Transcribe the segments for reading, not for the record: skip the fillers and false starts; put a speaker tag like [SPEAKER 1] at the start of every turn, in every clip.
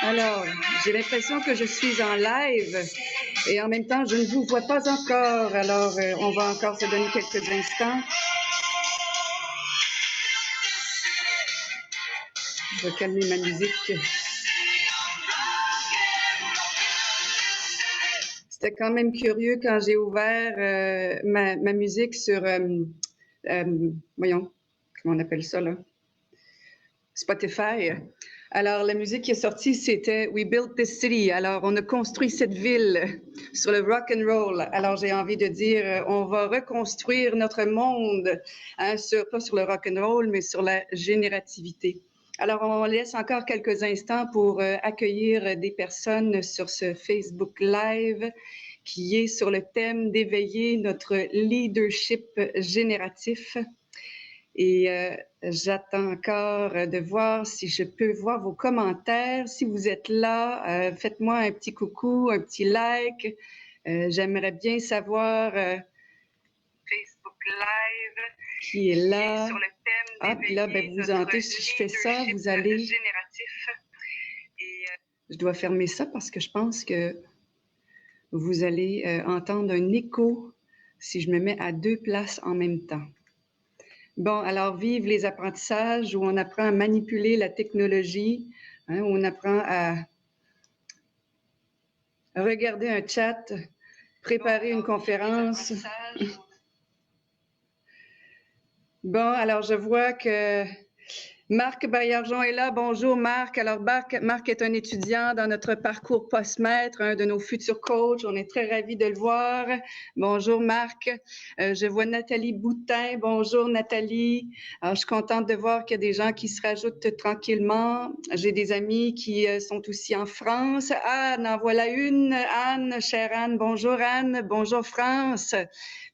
[SPEAKER 1] Alors, j'ai l'impression que je suis en live et en même temps, je ne vous vois pas encore. Alors, on va encore se donner quelques instants. Je vais calmer ma musique. C'était quand même curieux quand j'ai ouvert ma musique sur, voyons, comment on appelle ça là? Spotify. Alors, la musique qui est sortie, c'était We Built This City. Alors, on a construit cette ville sur le rock and roll. Alors, j'ai envie de dire, on va reconstruire notre monde, hein, pas sur le rock and roll, mais sur la générativité. Alors, on laisse encore quelques instants pour accueillir des personnes sur ce Facebook Live qui est sur le thème d'éveiller notre leadership génératif. Et j'attends encore de voir si je peux voir vos commentaires. Si vous êtes là, faites-moi un petit coucou, un petit like. J'aimerais bien savoir Facebook Live qui est là. Sur le thème ah, puis là, ben, vous entendez, si je fais ça, vous allez... Génératif. Et, je dois fermer ça parce que je pense que vous allez entendre un écho si je me mets à deux places en même temps. Bon, alors, vive les apprentissages où on apprend à manipuler la technologie, hein, où on apprend à regarder un chat, préparer une conférence. Bon, alors, je vois que Marc Baillargeon est là. Bonjour, Marc. Alors, Marc est un étudiant dans notre parcours post-maître, un de nos futurs coachs. On est très ravis de le voir. Bonjour, Marc. Je vois Nathalie Boutin. Bonjour, Nathalie. Alors, je suis contente de voir qu'il y a des gens qui se rajoutent tranquillement. J'ai des amis qui sont aussi en France. Anne, en voilà une. Anne, chère Anne. Bonjour, Anne. Bonjour, France.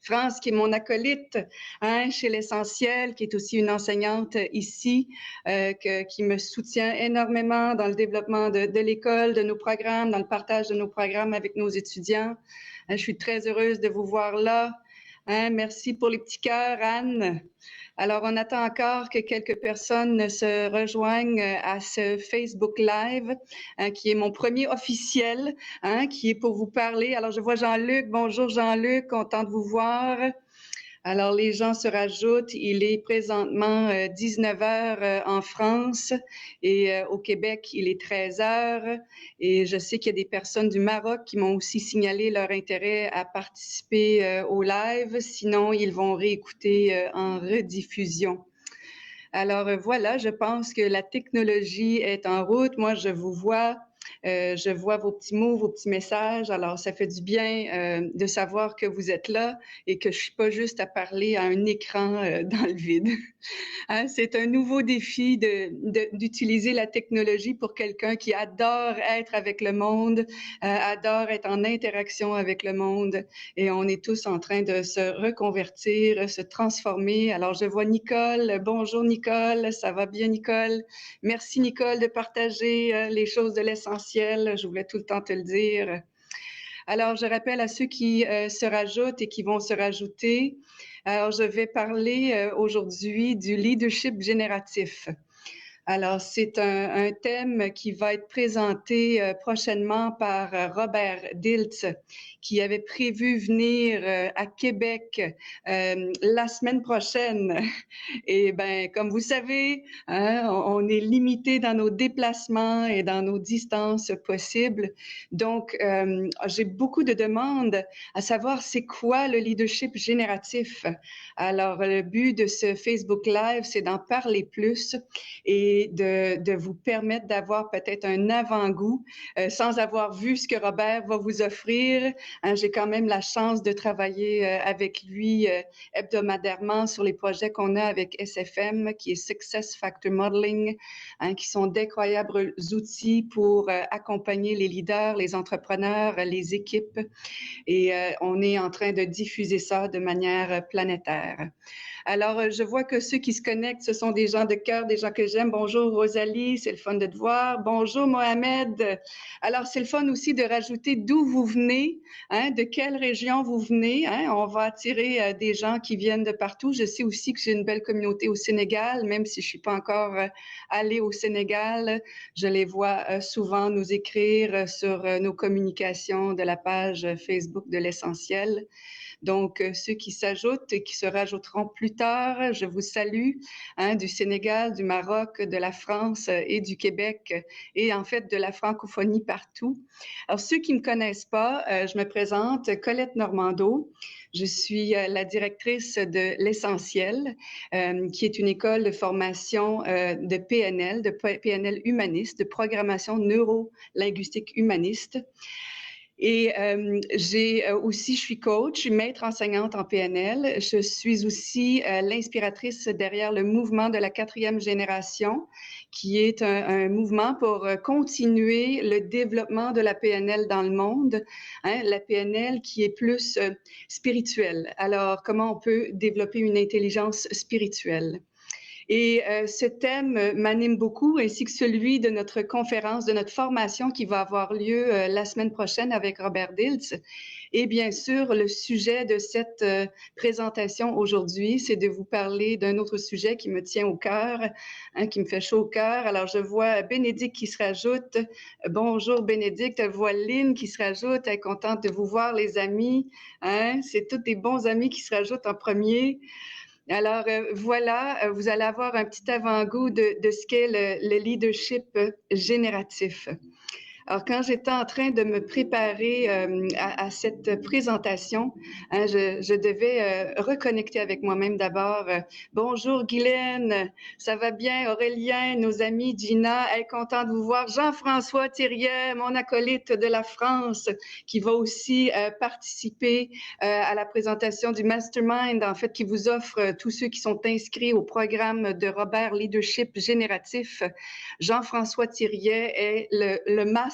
[SPEAKER 1] France, qui est mon acolyte, hein, chez l'Essentiel, qui est aussi une enseignante ici. Qui me soutient énormément dans le développement de l'école, de nos programmes, dans le partage de nos programmes avec nos étudiants. Je suis très heureuse de vous voir là. Hein, merci pour les petits cœurs, Anne. Alors, on attend encore que quelques personnes se rejoignent à ce Facebook Live, hein, qui est mon premier officiel, hein, qui est pour vous parler. Alors, je vois Jean-Luc. Bonjour, Jean-Luc. Content de vous voir. Alors, les gens se rajoutent. Il est présentement 19 heures en France et au Québec, il est 13 heures. Et je sais qu'il y a des personnes du Maroc qui m'ont aussi signalé leur intérêt à participer au live. Sinon, ils vont réécouter en rediffusion. Alors voilà, je pense que la technologie est en route. Moi, je vous vois. Je vois vos petits mots, vos petits messages. Alors, ça fait du bien de savoir que vous êtes là et que je suis pas juste à parler à un écran dans le vide. Hein, c'est un nouveau défi d'utiliser la technologie pour quelqu'un qui adore être avec le monde, adore être en interaction avec le monde. Et on est tous en train de se reconvertir, se transformer. Alors, je vois Nicole. Bonjour, Nicole. Ça va bien, Nicole? Merci, Nicole, de partager les choses de l'essentiel. Je voulais tout le temps te le dire. Alors, je rappelle à ceux qui se rajoutent et qui vont se rajouter. Alors, je vais parler aujourd'hui du leadership génératif. Alors, c'est un thème qui va être présenté prochainement par Robert Dilts, qui avait prévu venir à Québec la semaine prochaine. Et ben, comme vous savez, hein, on est limité dans nos déplacements et dans nos distances possibles. Donc, j'ai beaucoup de demandes à savoir c'est quoi le leadership génératif. Alors, le but de ce Facebook Live, c'est d'en parler plus et de vous permettre d'avoir peut-être un avant-goût sans avoir vu ce que Robert va vous offrir. Hein, j'ai quand même la chance de travailler avec lui hebdomadairement sur les projets qu'on a avec SFM, qui est Success Factor Modeling, hein, qui sont d'incroyables outils pour accompagner les leaders, les entrepreneurs, les équipes. Et on est en train de diffuser ça de manière planétaire. Alors, je vois que ceux qui se connectent, ce sont des gens de cœur, des gens que j'aime. Bonjour Rosalie, c'est le fun de te voir. Bonjour Mohamed. Alors, c'est le fun aussi de rajouter d'où vous venez, de quelle région vous venez. On va attirer des gens qui viennent de partout. Je sais aussi que j'ai une belle communauté au Sénégal, même si je suis pas encore allée au Sénégal. Je les vois souvent nous écrire sur nos communications de la page Facebook de l'Essentiel. Donc, ceux qui s'ajoutent et qui se rajouteront plus tard, je vous salue, du Sénégal, du Maroc, de la France et du Québec, et en fait de la francophonie partout. Alors, ceux qui ne me connaissent pas, je me présente, Colette Normando. Je suis la directrice de l'Essentiel, qui est une école de formation de PNL humaniste, de programmation neuro-linguistique humaniste. Et je suis coach, je suis maître enseignante en PNL. Je suis aussi l'inspiratrice derrière le mouvement de la 4e génération, qui est un mouvement pour continuer le développement de la PNL dans le monde. La PNL qui est plus spirituelle. Alors, comment on peut développer une intelligence spirituelle? Et ce thème m'anime beaucoup, ainsi que celui de notre conférence, de notre formation qui va avoir lieu la semaine prochaine avec Robert Dilts. Et bien sûr, le sujet de cette présentation aujourd'hui, c'est de vous parler d'un autre sujet qui me tient au cœur, qui me fait chaud au cœur. Alors, je vois Bénédicte qui se rajoute. Bonjour Bénédicte, je vois Lynn qui se rajoute. Elle est contente de vous voir, les amis. C'est tous des bons amis qui se rajoutent en premier. Alors, voilà, vous allez avoir un petit avant-goût de ce qu'est le leadership génératif. Alors, quand j'étais en train de me préparer à cette présentation, je devais reconnecter avec moi-même d'abord. Bonjour Guylaine, ça va bien? Aurélien, nos amis, Gina, elle est contente de vous voir. Jean-François Thiriet, mon acolyte de la France, qui va aussi participer à la présentation du Mastermind, en fait, qui vous offre tous ceux qui sont inscrits au programme de Robert Leadership Génératif. Jean-François Thiriet est le mastermind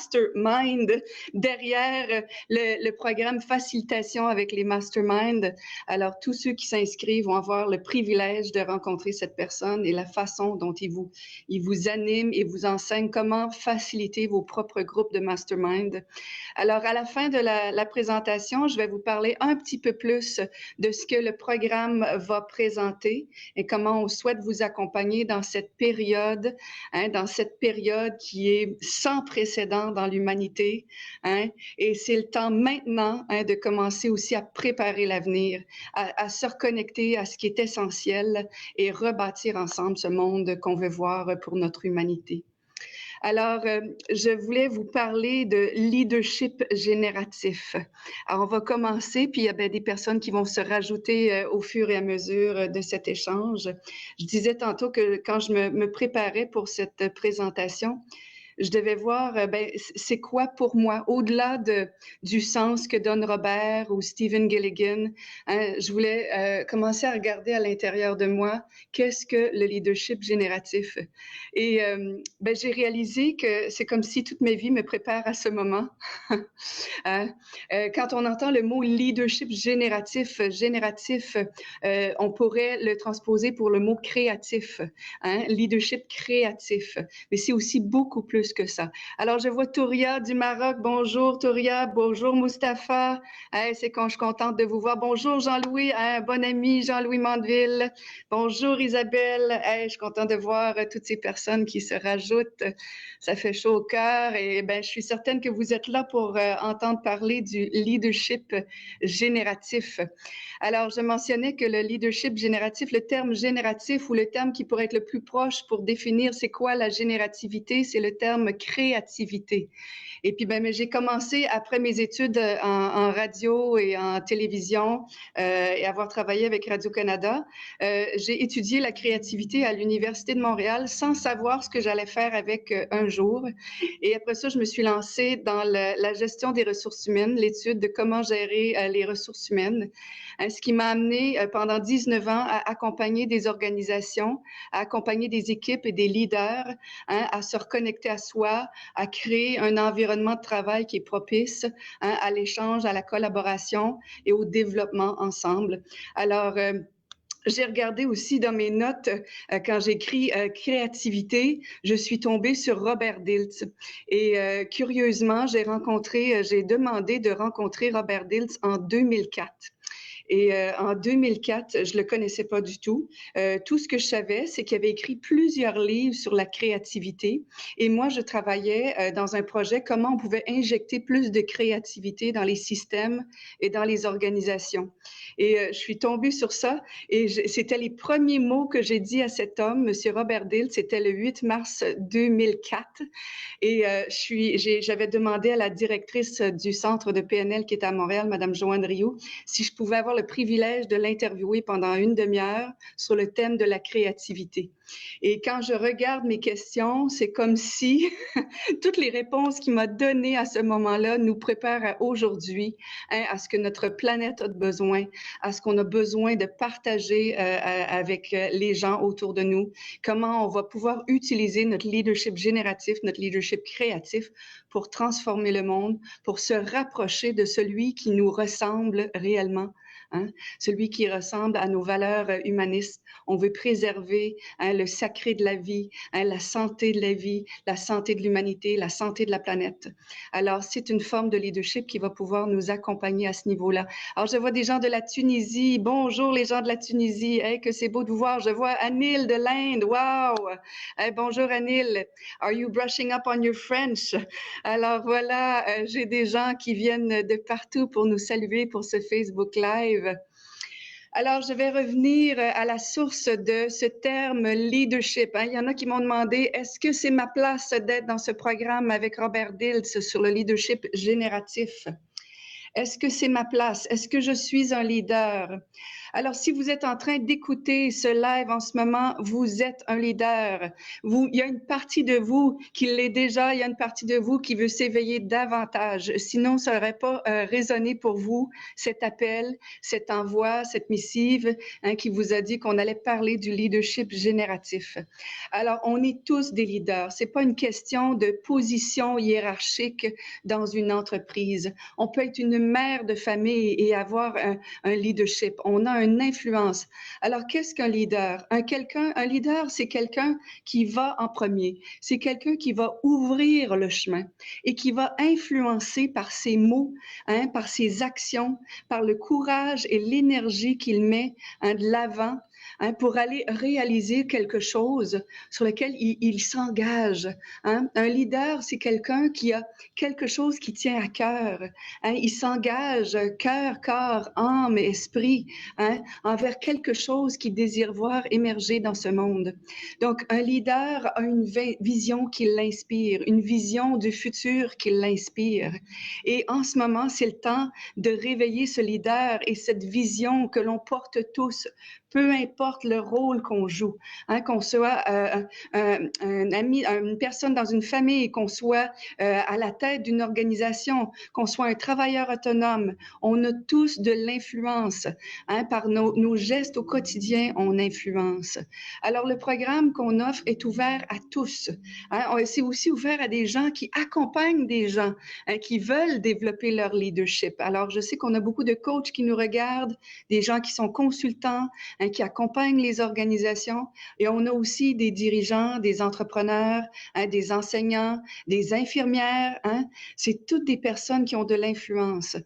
[SPEAKER 1] derrière le programme Facilitation avec les masterminds. Alors, tous ceux qui s'inscrivent vont avoir le privilège de rencontrer cette personne et la façon dont il vous anime et vous enseigne comment faciliter vos propres groupes de mastermind. Alors, à la fin de la présentation, je vais vous parler un petit peu plus de ce que le programme va présenter et comment on souhaite vous accompagner dans cette période, dans cette période qui est sans précédent dans l'humanité. Et c'est le temps maintenant de commencer aussi à préparer l'avenir, à se reconnecter à ce qui est essentiel et rebâtir ensemble ce monde qu'on veut voir pour notre humanité. Alors, je voulais vous parler de leadership génératif. Alors, on va commencer, puis il y a des personnes qui vont se rajouter au fur et à mesure de cet échange. Je disais tantôt que quand je me préparais pour cette présentation, je devais voir, c'est quoi pour moi, au-delà du sens que donne Robert ou Stephen Gilligan, je voulais commencer à regarder à l'intérieur de moi, qu'est-ce que le leadership génératif? Et j'ai réalisé que c'est comme si toute ma vie me prépare à ce moment. Quand on entend le mot leadership génératif, on pourrait le transposer pour le mot créatif, leadership créatif. Mais c'est aussi beaucoup plus que ça. Alors, je vois Touria du Maroc. Bonjour Touria, bonjour Mustapha. C'est quand je suis contente de vous voir. Bonjour Jean-Louis, bon ami Jean-Louis Mandeville. Bonjour Isabelle. Je suis contente de voir toutes ces personnes qui se rajoutent. Ça fait chaud au cœur et je suis certaine que vous êtes là pour entendre parler du leadership génératif. Alors, je mentionnais que le leadership génératif, le terme génératif ou le terme qui pourrait être le plus proche pour définir c'est quoi la générativité, c'est le terme créativité. Et puis, j'ai commencé après mes études en radio et en télévision et avoir travaillé avec Radio-Canada. J'ai étudié la créativité à l'Université de Montréal sans savoir ce que j'allais faire avec un jour. Et après ça, je me suis lancée dans la gestion des ressources humaines, l'étude de comment gérer les ressources humaines, ce qui m'a amené pendant 19 ans à accompagner des organisations, à accompagner des équipes et des leaders, à se reconnecter à soi, à créer un environnement de travail qui est propice à l'échange, à la collaboration et au développement ensemble. Alors, j'ai regardé aussi dans mes notes, quand j'écris créativité, je suis tombée sur Robert Dilts. Et curieusement, j'ai demandé de rencontrer Robert Dilts en 2004. Et en 2004, je le connaissais pas du tout. Tout ce que je savais, c'est qu'il avait écrit plusieurs livres sur la créativité. Et moi, je travaillais dans un projet comment on pouvait injecter plus de créativité dans les systèmes et dans les organisations. Et je suis tombée sur ça et c'était les premiers mots que j'ai dit à cet homme, Monsieur Robert Dilts, c'était le 8 mars 2004. Et j'avais demandé à la directrice du centre de PNL qui est à Montréal, Madame Joanne Rioux, si je pouvais avoir le privilège de l'interviewer pendant une demi-heure sur le thème de la créativité. Et quand je regarde mes questions, c'est comme si toutes les réponses qu'il m'a données à ce moment-là nous préparent à aujourd'hui, hein, à ce que notre planète a besoin, à ce qu'on a besoin de partager avec les gens autour de nous, comment on va pouvoir utiliser notre leadership génératif, notre leadership créatif pour transformer le monde, pour se rapprocher de celui qui nous ressemble réellement. Hein, celui qui ressemble à nos valeurs humanistes. On veut préserver le sacré de la vie, la santé de la vie, la santé de l'humanité, la santé de la planète. Alors, c'est une forme de leadership qui va pouvoir nous accompagner à ce niveau-là. Alors, je vois des gens de la Tunisie. Bonjour les gens de la Tunisie. Hey, que c'est beau de vous voir. Je vois Anil de l'Inde. Wow! Hey, bonjour Anil. Are you brushing up on your French? Alors voilà, j'ai des gens qui viennent de partout pour nous saluer pour ce Facebook Live. Alors, je vais revenir à la source de ce terme leadership. Il y en a qui m'ont demandé, est-ce que c'est ma place d'être dans ce programme avec Robert Dilts sur le leadership génératif? Est-ce que c'est ma place? Est-ce que je suis un leader? Alors, si vous êtes en train d'écouter ce live en ce moment, vous êtes un leader. Il y a une partie de vous qui l'est déjà, il y a une partie de vous qui veut s'éveiller davantage. Sinon, ça n'aurait pas résonné pour vous cet appel, cet envoi, cette missive qui vous a dit qu'on allait parler du leadership génératif. Alors, on est tous des leaders. C'est pas une question de position hiérarchique dans une entreprise. On peut être une mère de famille et avoir un leadership. On a une influence. Alors, qu'est-ce qu'un leader? Un leader, c'est quelqu'un qui va en premier. C'est quelqu'un qui va ouvrir le chemin et qui va influencer par ses mots, par ses actions, par le courage et l'énergie qu'il met de l'avant pour aller réaliser quelque chose sur lequel il s'engage. Un leader, c'est quelqu'un qui a quelque chose qui tient à cœur. Il s'engage cœur, corps, âme et esprit envers quelque chose qu'il désire voir émerger dans ce monde. Donc, un leader a une vision qui l'inspire, une vision du futur qui l'inspire. Et en ce moment, c'est le temps de réveiller ce leader et cette vision que l'on porte tous, peu importe le rôle qu'on joue, qu'on soit un ami, une personne dans une famille, qu'on soit à la tête d'une organisation, qu'on soit un travailleur autonome, on a tous de l'influence. Par nos gestes au quotidien, on influence. Alors, le programme qu'on offre est ouvert à tous. C'est aussi ouvert à des gens qui accompagnent des gens qui veulent développer leur leadership. Alors, je sais qu'on a beaucoup de coachs qui nous regardent, des gens qui sont consultants, qui accompagnent les organisations. Et on a aussi des dirigeants, des entrepreneurs, des enseignants, des infirmières. C'est toutes des personnes qui ont de l'influence.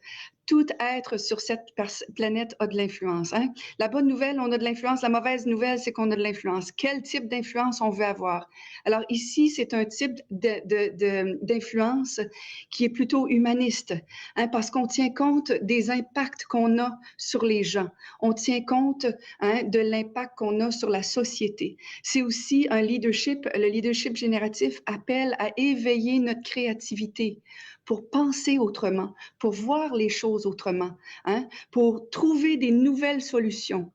[SPEAKER 1] Tout être sur cette planète a de l'influence. La bonne nouvelle, on a de l'influence. La mauvaise nouvelle, c'est qu'on a de l'influence. Quel type d'influence on veut avoir? Alors ici, c'est un type d'influence qui est plutôt humaniste, parce qu'on tient compte des impacts qu'on a sur les gens. On tient compte de l'impact qu'on a sur la société. C'est aussi un leadership. Le leadership génératif appelle à éveiller notre créativité pour penser autrement, pour voir les choses autrement, pour trouver des nouvelles solutions.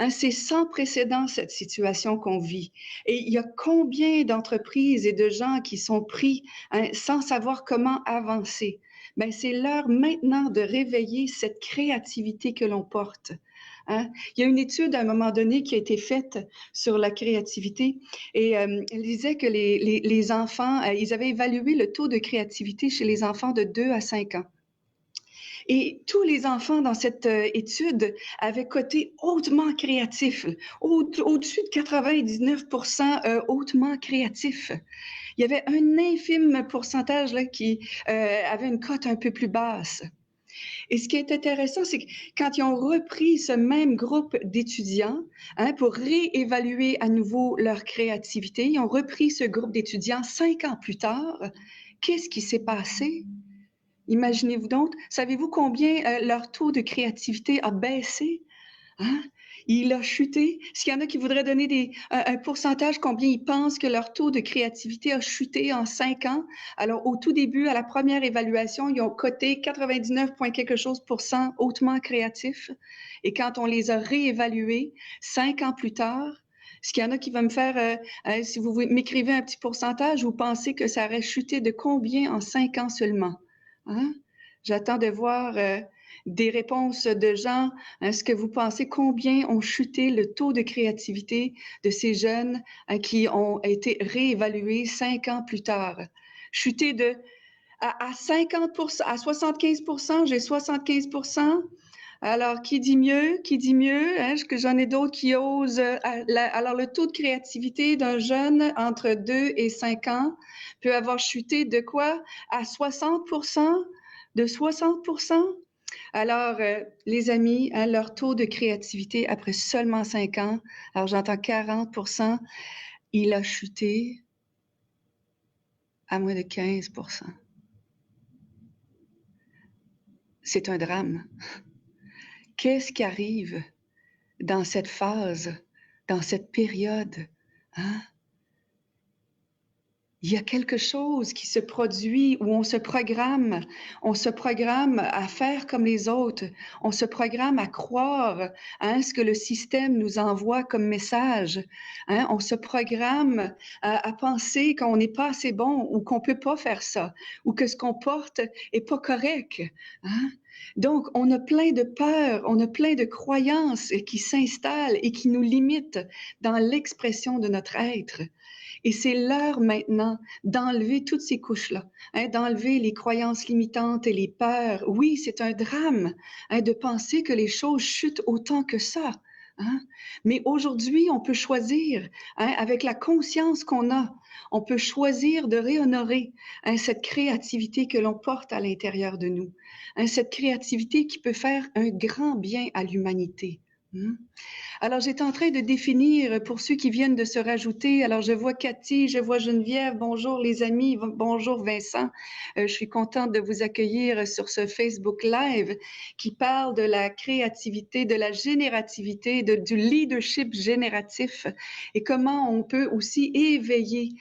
[SPEAKER 1] C'est sans précédent cette situation qu'on vit. Et il y a combien d'entreprises et de gens qui sont pris sans savoir comment avancer? Ben, c'est l'heure maintenant de réveiller cette créativité que l'on porte. Il y a une étude à un moment donné qui a été faite sur la créativité et elle disait que les enfants, ils avaient évalué le taux de créativité chez les enfants de 2 à 5 ans. Et tous les enfants dans cette étude avaient coté hautement créatif, au-dessus de 99 hautement créatif. Il y avait un infime pourcentage là, qui avait une cote un peu plus basse. Et ce qui est intéressant, c'est que quand ils ont repris ce même groupe d'étudiants pour réévaluer à nouveau leur créativité, ils ont repris ce groupe d'étudiants 5 ans plus tard. Qu'est-ce qui s'est passé? Imaginez-vous donc, savez-vous combien leur taux de créativité a baissé? Hein? Il a chuté. S'il y en a qui voudraient donner un pourcentage, combien ils pensent que leur taux de créativité a chuté en 5 ans? Alors, au tout début, à la première évaluation, ils ont coté 99 quelque chose % hautement créatifs. Et quand on les a réévalués 5 ans plus tard, est-ce qu'il y en a qui vont me faire, si vous m'écrivez un petit pourcentage, vous pensez que ça aurait chuté de combien en 5 ans seulement? Hein? J'attends de voir des réponses de gens. Est-ce que vous pensez combien ont chuté le taux de créativité de ces jeunes qui ont été réévalués 5 ans plus tard? Chuté à 50 à 75 j'ai 75 Alors, qui dit mieux? Qui dit mieux? Que j'en ai d'autres qui osent. Alors, le taux de créativité d'un jeune entre 2 et 5 ans peut avoir chuté de quoi? À 60 de 60 Alors, les amis, leur taux de créativité après seulement 5 ans, alors j'entends 40 il a chuté à moins de 15 C'est un drame. Qu'est-ce qui arrive dans cette phase, dans cette période? Hein? Il y a quelque chose qui se produit où on se programme à faire comme les autres, on se programme à croire ce que le système nous envoie comme message, on se programme à penser qu'on n'est pas assez bon ou qu'on peut pas faire ça ou que ce qu'on porte est pas correct. Donc, on a plein de peurs, on a plein de croyances qui s'installent et qui nous limitent dans l'expression de notre être. Et c'est l'heure maintenant d'enlever toutes ces couches-là, d'enlever les croyances limitantes et les peurs. Oui, c'est un drame de penser que les choses chutent autant que ça. Mais aujourd'hui, on peut choisir, avec la conscience qu'on a, on peut choisir de réhonorer cette créativité que l'on porte à l'intérieur de nous, cette créativité qui peut faire un grand bien à l'humanité. Alors, j'étais en train de définir pour ceux qui viennent de se rajouter. Alors, je vois Cathy, je vois Geneviève. Bonjour les amis, bonjour Vincent. Je suis contente de vous accueillir sur ce Facebook Live qui parle de la créativité, de la générativité, du leadership génératif et comment on peut aussi éveiller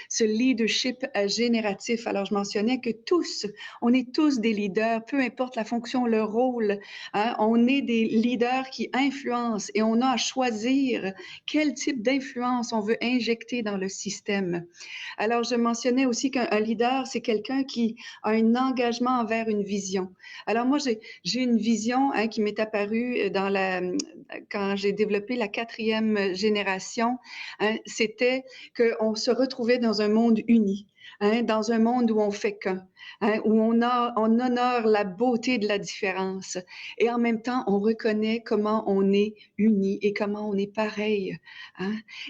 [SPEAKER 1] ce leadership génératif. Alors, je mentionnais que tous, on est tous des leaders, peu importe la fonction, le rôle. On est des leaders qui influencent et on a à choisir quel type d'influence on veut injecter dans le système. Alors, je mentionnais aussi qu'un leader, c'est quelqu'un qui a un engagement envers une vision. Alors, moi, j'ai une vision qui m'est apparue quand j'ai développé la 4e génération. C'était qu'on se retrouvait dans un monde uni. Dans un monde où on fait qu'un, où on honore la beauté de la différence et en même temps, on reconnaît comment on est unis et comment on est pareil.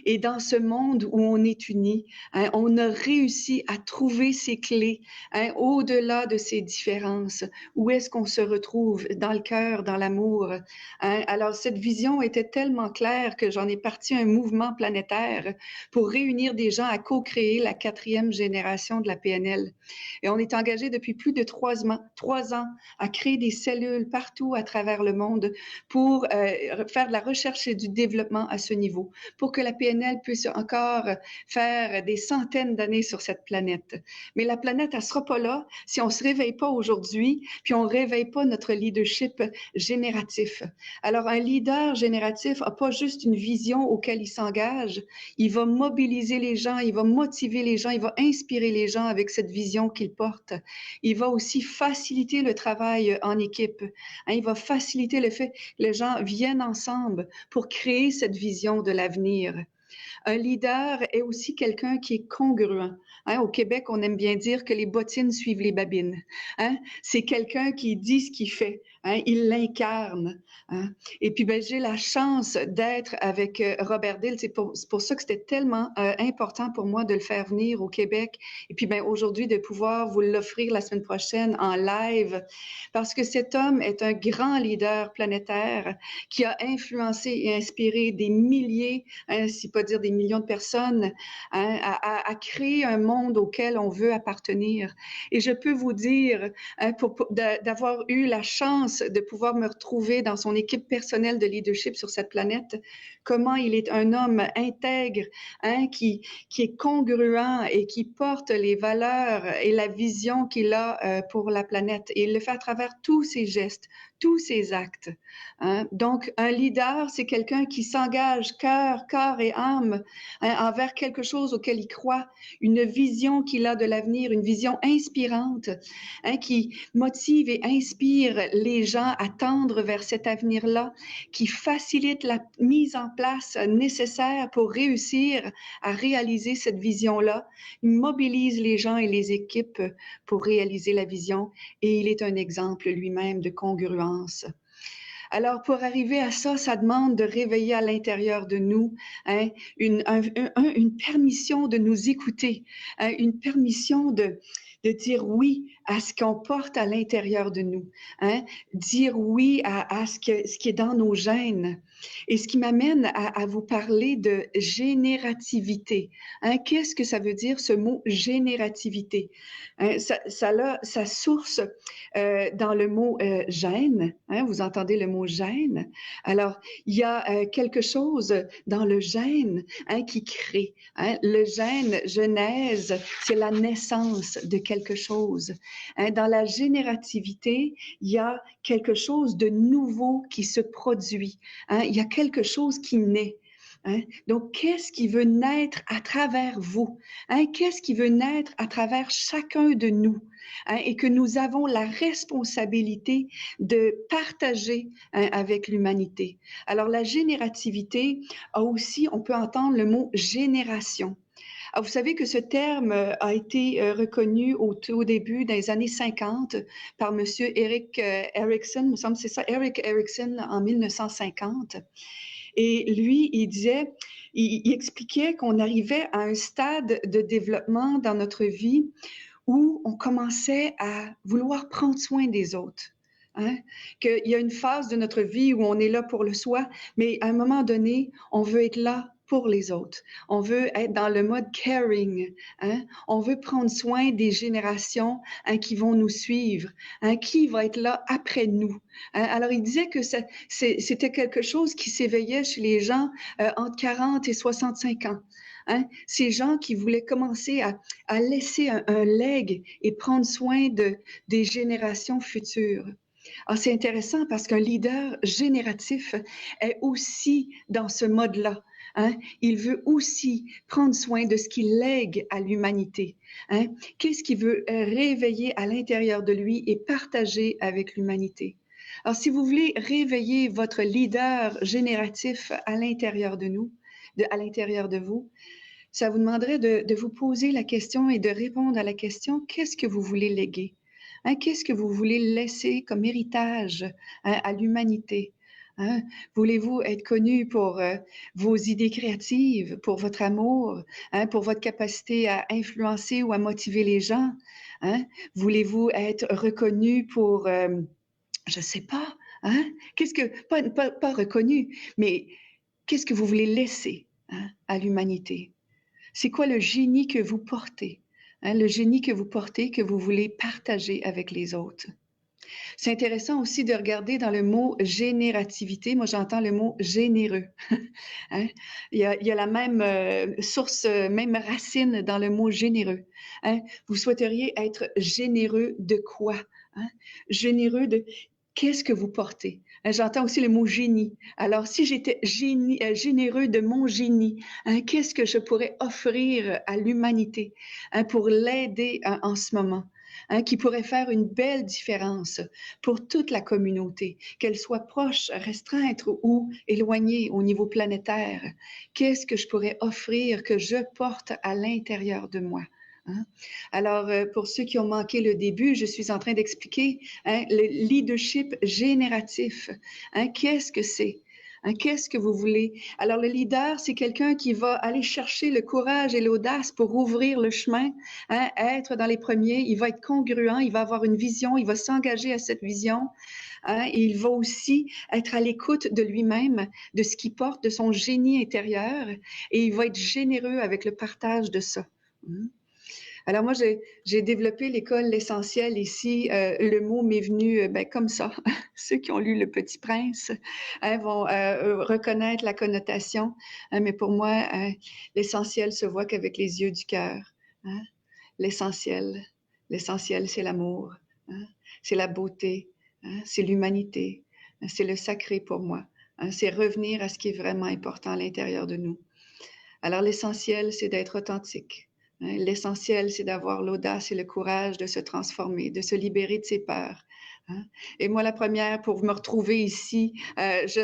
[SPEAKER 1] Et dans ce monde où on est unis, on a réussi à trouver ces clés au-delà de ces différences. Où est-ce qu'on se retrouve? Dans le cœur, dans l'amour. Alors, cette vision était tellement claire que j'en ai parti un mouvement planétaire pour réunir des gens à co-créer la 4e génération de la PNL. Et on est engagé depuis plus de 3 ans à créer des cellules partout à travers le monde pour faire de la recherche et du développement à ce niveau, pour que la PNL puisse encore faire des centaines d'années sur cette planète. Mais la planète, elle sera pas là si on se réveille pas aujourd'hui, puis on réveille pas notre leadership génératif. Alors, un leader génératif a pas juste une vision auquel il s'engage, il va mobiliser les gens, il va motiver les gens, il va inspirer les gens avec cette vision qu'il porte. Il va aussi faciliter le travail en équipe. Il va faciliter le fait que les gens viennent ensemble pour créer cette vision de l'avenir. Un leader est aussi quelqu'un qui est congruent. Au Québec, on aime bien dire que les bottines suivent les babines. C'est quelqu'un qui dit ce qu'il fait. Il l'incarne. Et puis, j'ai la chance d'être avec Robert Dill. C'est pour ça que c'était tellement important pour moi de le faire venir au Québec. Et puis, aujourd'hui, de pouvoir vous l'offrir la semaine prochaine en live. Parce que cet homme est un grand leader planétaire qui a influencé et inspiré des milliers, si pas dire des millions de personnes, à créer un monde auquel on veut appartenir. Et je peux vous dire, d'avoir eu la chance de pouvoir me retrouver dans son équipe personnelle de leadership sur cette planète, comment il est un homme intègre, qui est congruent et qui porte les valeurs et la vision qu'il a pour la planète. Et il le fait à travers tous ses gestes, tous ses actes. Donc, un leader, c'est quelqu'un qui s'engage cœur, corps et âme envers quelque chose auquel il croit, une vision qu'il a de l'avenir, une vision inspirante, qui motive et inspire les gens à tendre vers cet avenir-là, qui facilite la mise en place nécessaire pour réussir à réaliser cette vision-là. Il mobilise les gens et les équipes pour réaliser la vision et il est un exemple lui-même de congruence. Alors, pour arriver à ça, ça demande de réveiller à l'intérieur de nous une permission de nous écouter, une permission de dire oui à ce qu'on porte à l'intérieur de nous, dire oui à ce qui est dans nos gènes. Et ce qui m'amène à vous parler de générativité. Qu'est-ce que ça veut dire, ce mot générativité? Ça a sa source dans le mot gène. Vous entendez le mot gène? Alors, il y a quelque chose dans le gène qui crée. Le gène, genèse, c'est la naissance de quelque chose. Dans la générativité, il y a quelque chose de nouveau qui se produit. Il y a quelque chose qui naît. Donc, qu'est-ce qui veut naître à travers vous? Qu'est-ce qui veut naître à travers chacun de nous? Et que nous avons la responsabilité de partager avec l'humanité. Alors, la générativité a aussi, on peut entendre le mot génération. Alors, vous savez que ce terme a été reconnu au début des années 50 par Monsieur Erik Erikson, il me semble que c'est ça, Erik Erikson en 1950. Et lui, il expliquait qu'on arrivait à un stade de développement dans notre vie où on commençait à vouloir prendre soin des autres. Qu'il y a une phase de notre vie où on est là pour le soi, mais à un moment donné, on veut être là pour les autres. On veut être dans le mode caring. On veut prendre soin des générations qui vont nous suivre, qui va être là après nous. Alors, il disait que c'était quelque chose qui s'éveillait chez les gens entre 40 et 65 ans. Ces gens qui voulaient commencer à laisser un legs et prendre soin des générations futures. Alors, c'est intéressant parce qu'un leader génératif est aussi dans ce mode-là. Il veut aussi prendre soin de ce qu'il lègue à l'humanité. Qu'est-ce qu'il veut réveiller à l'intérieur de lui et partager avec l'humanité? Alors, si vous voulez réveiller votre leader génératif à l'intérieur de nous, à l'intérieur de vous, ça vous demanderait de vous poser la question et de répondre à la question, qu'est-ce que vous voulez léguer? Qu'est-ce que vous voulez laisser comme héritage à l'humanité? Voulez-vous être connu pour vos idées créatives, pour votre amour, pour votre capacité à influencer ou à motiver les gens? Voulez-vous être reconnu pour, je ne sais pas, qu'est-ce que, pas reconnu, mais qu'est-ce que vous voulez laisser à l'humanité? C'est quoi le génie que vous portez? Le génie que vous portez, que vous voulez partager avec les autres. C'est intéressant aussi de regarder dans le mot générativité. Moi, j'entends le mot généreux. Il y a la même source, même racine dans le mot généreux. Vous souhaiteriez être généreux de quoi? Généreux de qu'est-ce que vous portez? J'entends aussi le mot génie. Alors, si j'étais généreux de mon génie, qu'est-ce que je pourrais offrir à l'humanité pour l'aider en ce moment? qui pourrait faire une belle différence pour toute la communauté, qu'elle soit proche, restreinte ou éloignée au niveau planétaire. Qu'est-ce que je pourrais offrir que je porte à l'intérieur de moi? Hein? Alors, pour ceux qui ont manqué le début, je suis en train d'expliquer le leadership génératif. Qu'est-ce que c'est? Qu'est-ce que vous voulez? Alors, le leader, c'est quelqu'un qui va aller chercher le courage et l'audace pour ouvrir le chemin, être dans les premiers. Il va être congruent, il va avoir une vision, il va s'engager à cette vision. Et il va aussi être à l'écoute de lui-même, de ce qu'il porte, de son génie intérieur, et il va être généreux avec le partage de ça. Alors moi, j'ai développé l'école L'Essentiel ici. Le mot m'est venu comme ça. Ceux qui ont lu Le Petit Prince vont reconnaître la connotation. Mais pour moi, l'essentiel se voit qu'avec les yeux du cœur. L'essentiel, c'est l'amour. C'est la beauté. C'est l'humanité. C'est le sacré pour moi. C'est revenir à ce qui est vraiment important à l'intérieur de nous. Alors l'essentiel, c'est d'être authentique. L'essentiel, c'est d'avoir l'audace et le courage de se transformer, de se libérer de ses peurs. Et moi, la première, pour me retrouver ici,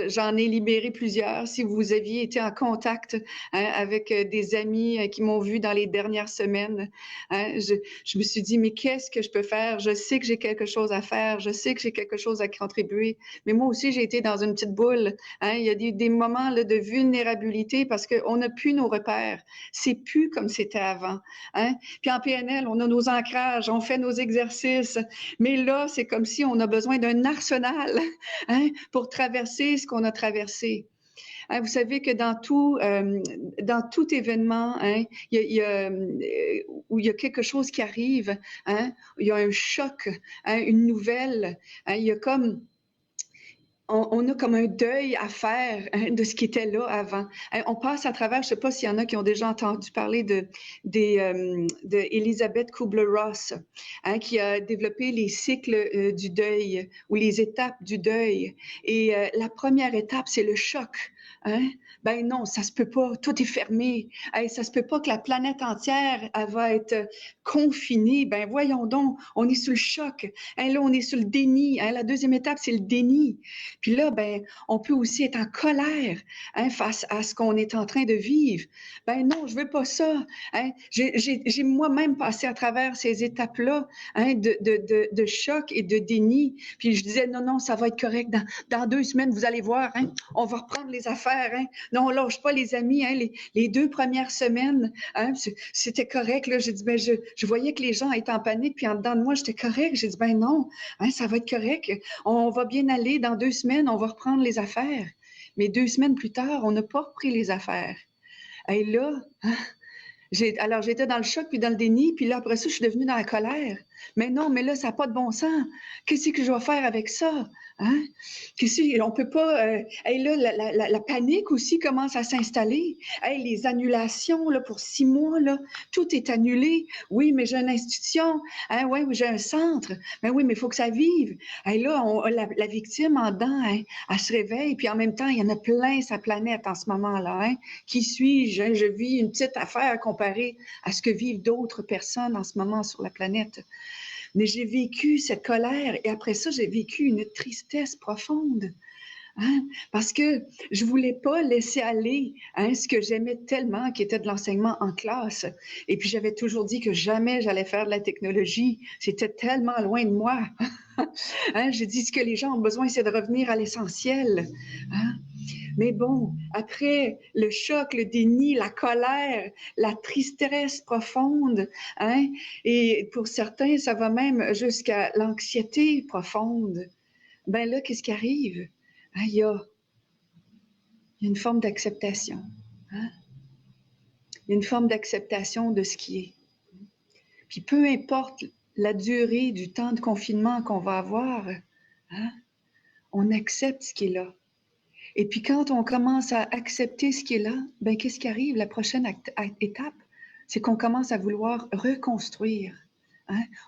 [SPEAKER 1] j'en ai libéré plusieurs. Si vous aviez été en contact avec des amis qui m'ont vu dans les dernières semaines, je me suis dit, mais qu'est-ce que je peux faire? Je sais que j'ai quelque chose à faire, je sais que j'ai quelque chose à contribuer, mais moi aussi, j'ai été dans une petite boule. Il y a des moments là, de vulnérabilité parce qu'on n'a plus nos repères. C'est plus comme c'était avant. Puis en PNL, on a nos ancrages, on fait nos exercices, mais là, c'est comme si on a besoin d'un arsenal pour traverser ce qu'on a traversé. Vous savez que dans tout événement, où il y a quelque chose qui arrive, il y a un choc, une nouvelle, il y a comme on a comme un deuil à faire de ce qui était là avant. On passe à travers, je ne sais pas s'il y en a qui ont déjà entendu parler de Elisabeth Kubler-Ross, qui a développé les cycles du deuil ou les étapes du deuil. Et la première étape, c'est le choc. Ben non, ça se peut pas, tout est fermé. Ça se peut pas que la planète entière elle va être confinée. Ben voyons donc, on est sur le choc. Là, on est sur le déni. La deuxième étape, c'est le déni. Puis là, ben, on peut aussi être en colère face à ce qu'on est en train de vivre. Ben non, je veux pas ça. J'ai moi-même passé à travers ces étapes-là de choc et de déni. Puis je disais, non, ça va être correct. Dans 2 semaines, vous allez voir, on va reprendre les affaires. Non, on lâche pas les amis. Les 2 premières semaines, c'était correct. Là, j'ai dit, ben, je voyais que les gens étaient en panique. Puis en dedans de moi, j'étais correct. J'ai dit, ben non, ça va être correct. On va bien aller. Dans 2 semaines, on va reprendre les affaires. Mais 2 semaines plus tard, on n'a pas repris les affaires. Et là, alors j'étais dans le choc puis dans le déni, puis là après ça, je suis devenue dans la colère. Mais non, mais là, ça n'a pas de bon sens. Qu'est-ce que je vais faire avec ça? On peut pas. Là, la panique aussi commence à s'installer. Les annulations là, pour 6 mois, là, tout est annulé. Oui, mais j'ai une institution. Oui, j'ai un centre. Mais oui, mais il faut que ça vive. La victime en dedans, elle se réveille, puis en même temps, il y en a plein sa planète en ce moment-là. Qui suis-je? Je vis une petite affaire comparée à ce que vivent d'autres personnes en ce moment sur la planète. Mais j'ai vécu cette colère et après ça, j'ai vécu une tristesse profonde. Parce que je voulais pas laisser aller ce que j'aimais tellement, qui était de l'enseignement en classe. Et puis j'avais toujours dit que jamais j'allais faire de la technologie. C'était tellement loin de moi. J'ai dit ce que les gens ont besoin, c'est de revenir à l'essentiel. Mais bon, après le choc, le déni, la colère, la tristesse profonde, et pour certains, ça va même jusqu'à l'anxiété profonde. Ben là, qu'est-ce qui arrive? Il y a une forme d'acceptation. Il y a une forme d'acceptation de ce qui est. Puis peu importe la durée du temps de confinement qu'on va avoir, on accepte ce qui est là. Et puis quand on commence à accepter ce qui est là, ben qu'est-ce qui arrive? La prochaine étape, c'est qu'on commence à vouloir reconstruire.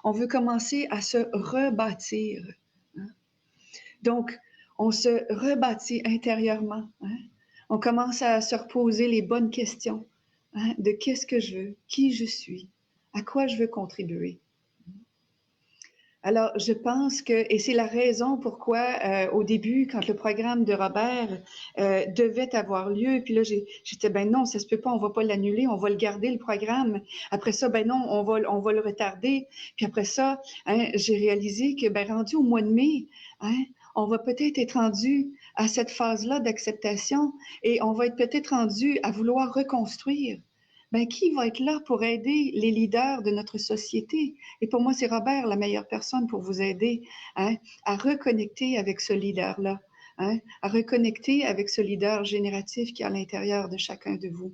[SPEAKER 1] On veut commencer à se rebâtir. Donc, on se rebâtit intérieurement. On commence à se reposer les bonnes questions de qu'est-ce que je veux, qui je suis, à quoi je veux contribuer. Alors, je pense que, et c'est la raison pourquoi, au début, quand le programme de Robert devait avoir lieu, puis là, j'étais, ben non, ça se peut pas, on va pas l'annuler, on va le garder, le programme. Après ça, ben non, on va le retarder. Puis après ça, hein, j'ai réalisé que, ben rendu au mois de mai, hein, on va peut-être être rendu à cette phase-là d'acceptation et on va être peut-être rendu à vouloir reconstruire. Ben, qui va être là pour aider les leaders de notre société? Et pour moi, c'est Robert la meilleure personne pour vous aider, hein, à reconnecter avec ce leader-là, hein, à reconnecter avec ce leader génératif qui est à l'intérieur de chacun de vous.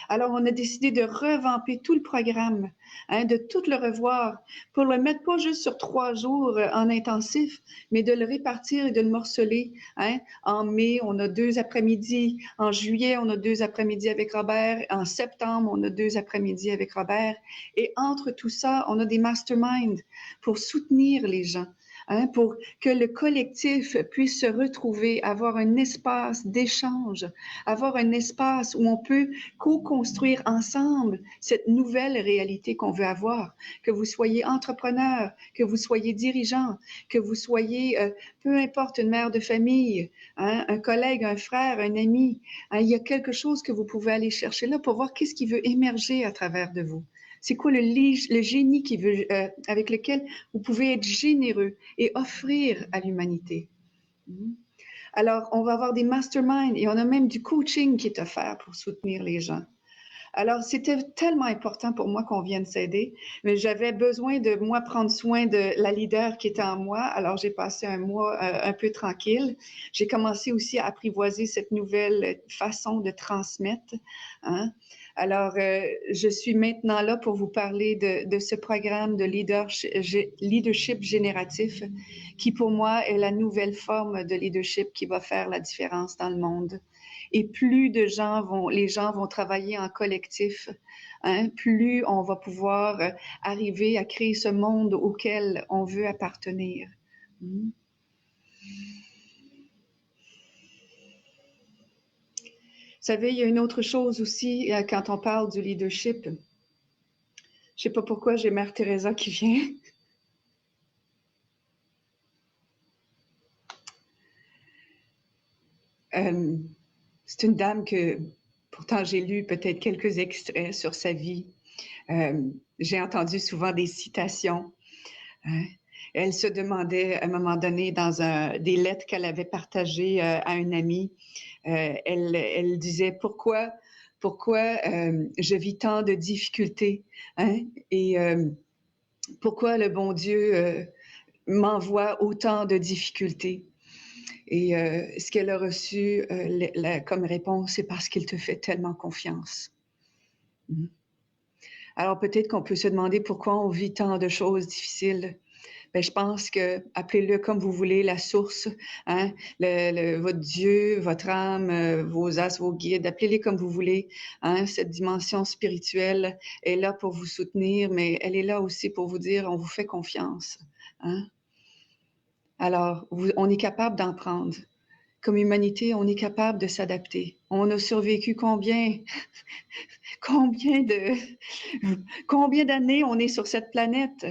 [SPEAKER 1] Alors, on a décidé de revamper tout le programme, hein, de tout le revoir, pour le mettre pas juste sur 3 jours en intensif, mais de le répartir et de le morceler. Hein. En mai, on a 2 après-midi. En juillet, on a 2 après-midi avec Robert. En septembre, on a 2 après-midi avec Robert. Et entre tout ça, on a des masterminds pour soutenir les gens. Hein, pour que le collectif puisse se retrouver, avoir un espace d'échange, avoir un espace où on peut co-construire ensemble cette nouvelle réalité qu'on veut avoir. Que vous soyez entrepreneur, que vous soyez dirigeant, que vous soyez, peu importe, une mère de famille, hein, un collègue, un frère, un ami, hein, il y a quelque chose que vous pouvez aller chercher là pour voir qu'est-ce qui veut émerger à travers de vous. C'est quoi le génie qui veut, avec lequel vous pouvez être généreux et offrir à l'humanité? Alors, on va avoir des masterminds et on a même du coaching qui est offert pour soutenir les gens. Alors, c'était tellement important pour moi qu'on vienne s'aider, mais j'avais besoin de, moi, prendre soin de la leader qui était en moi. Alors, j'ai passé un mois un peu tranquille. J'ai commencé aussi à apprivoiser cette nouvelle façon de transmettre. Hein? Alors, je suis maintenant là pour vous parler de ce programme de leadership génératif qui, pour moi, est la nouvelle forme de leadership qui va faire la différence dans le monde. Et plus de les gens vont travailler en collectif, hein, plus on va pouvoir arriver à créer ce monde auquel on veut appartenir. Vous savez, il y a une autre chose aussi quand on parle du leadership. Je sais pas pourquoi j'ai Mère Teresa qui vient. C'est une dame que pourtant j'ai lu peut-être quelques extraits sur sa vie. J'ai entendu souvent des citations. Hein. Elle se demandait à un moment donné dans des lettres qu'elle avait partagées à un ami, elle disait pourquoi je vis tant de difficultés, hein? Et pourquoi le bon Dieu m'envoie autant de difficultés. Et ce qu'elle a reçu comme réponse, c'est parce qu'il te fait tellement confiance. Alors peut-être qu'on peut se demander pourquoi on vit tant de choses difficiles. Ben, je pense que, appelez-le comme vous voulez, la source, hein, votre Dieu, votre âme, vos as, vos guides, appelez-les comme vous voulez. Hein, cette dimension spirituelle est là pour vous soutenir, mais elle est là aussi pour vous dire, on vous fait confiance. Hein. Alors, on est capable d'en prendre. Comme humanité, on est capable de s'adapter. On a survécu combien d'années on est sur cette planète?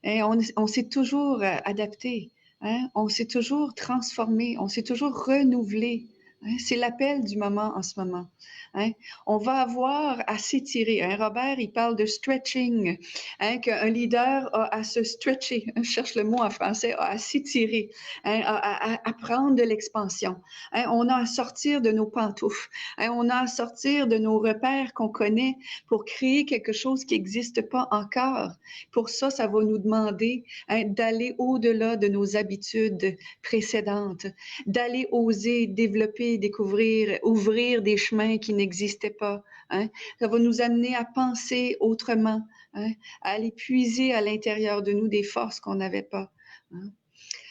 [SPEAKER 1] Et on s'est toujours adapté, hein? On s'est toujours transformé, on s'est toujours renouvelé. Hein? C'est l'appel du moment en ce moment. Hein? On va avoir à s'étirer. Hein? Robert, il parle de stretching, hein? Qu'un leader a à se stretcher, je cherche le mot en français, a à s'étirer, hein? à prendre de l'expansion. Hein? On a à sortir de nos pantoufles, hein? On a à sortir de nos repères qu'on connaît pour créer quelque chose qui n'existe pas encore. Pour ça, ça va nous demander, hein, d'aller au-delà de nos habitudes précédentes, d'aller oser développer, découvrir, ouvrir des chemins qui n'existaient pas. Hein. Ça va nous amener à penser autrement, hein, à aller puiser à l'intérieur de nous des forces qu'on n'avait pas. Hein.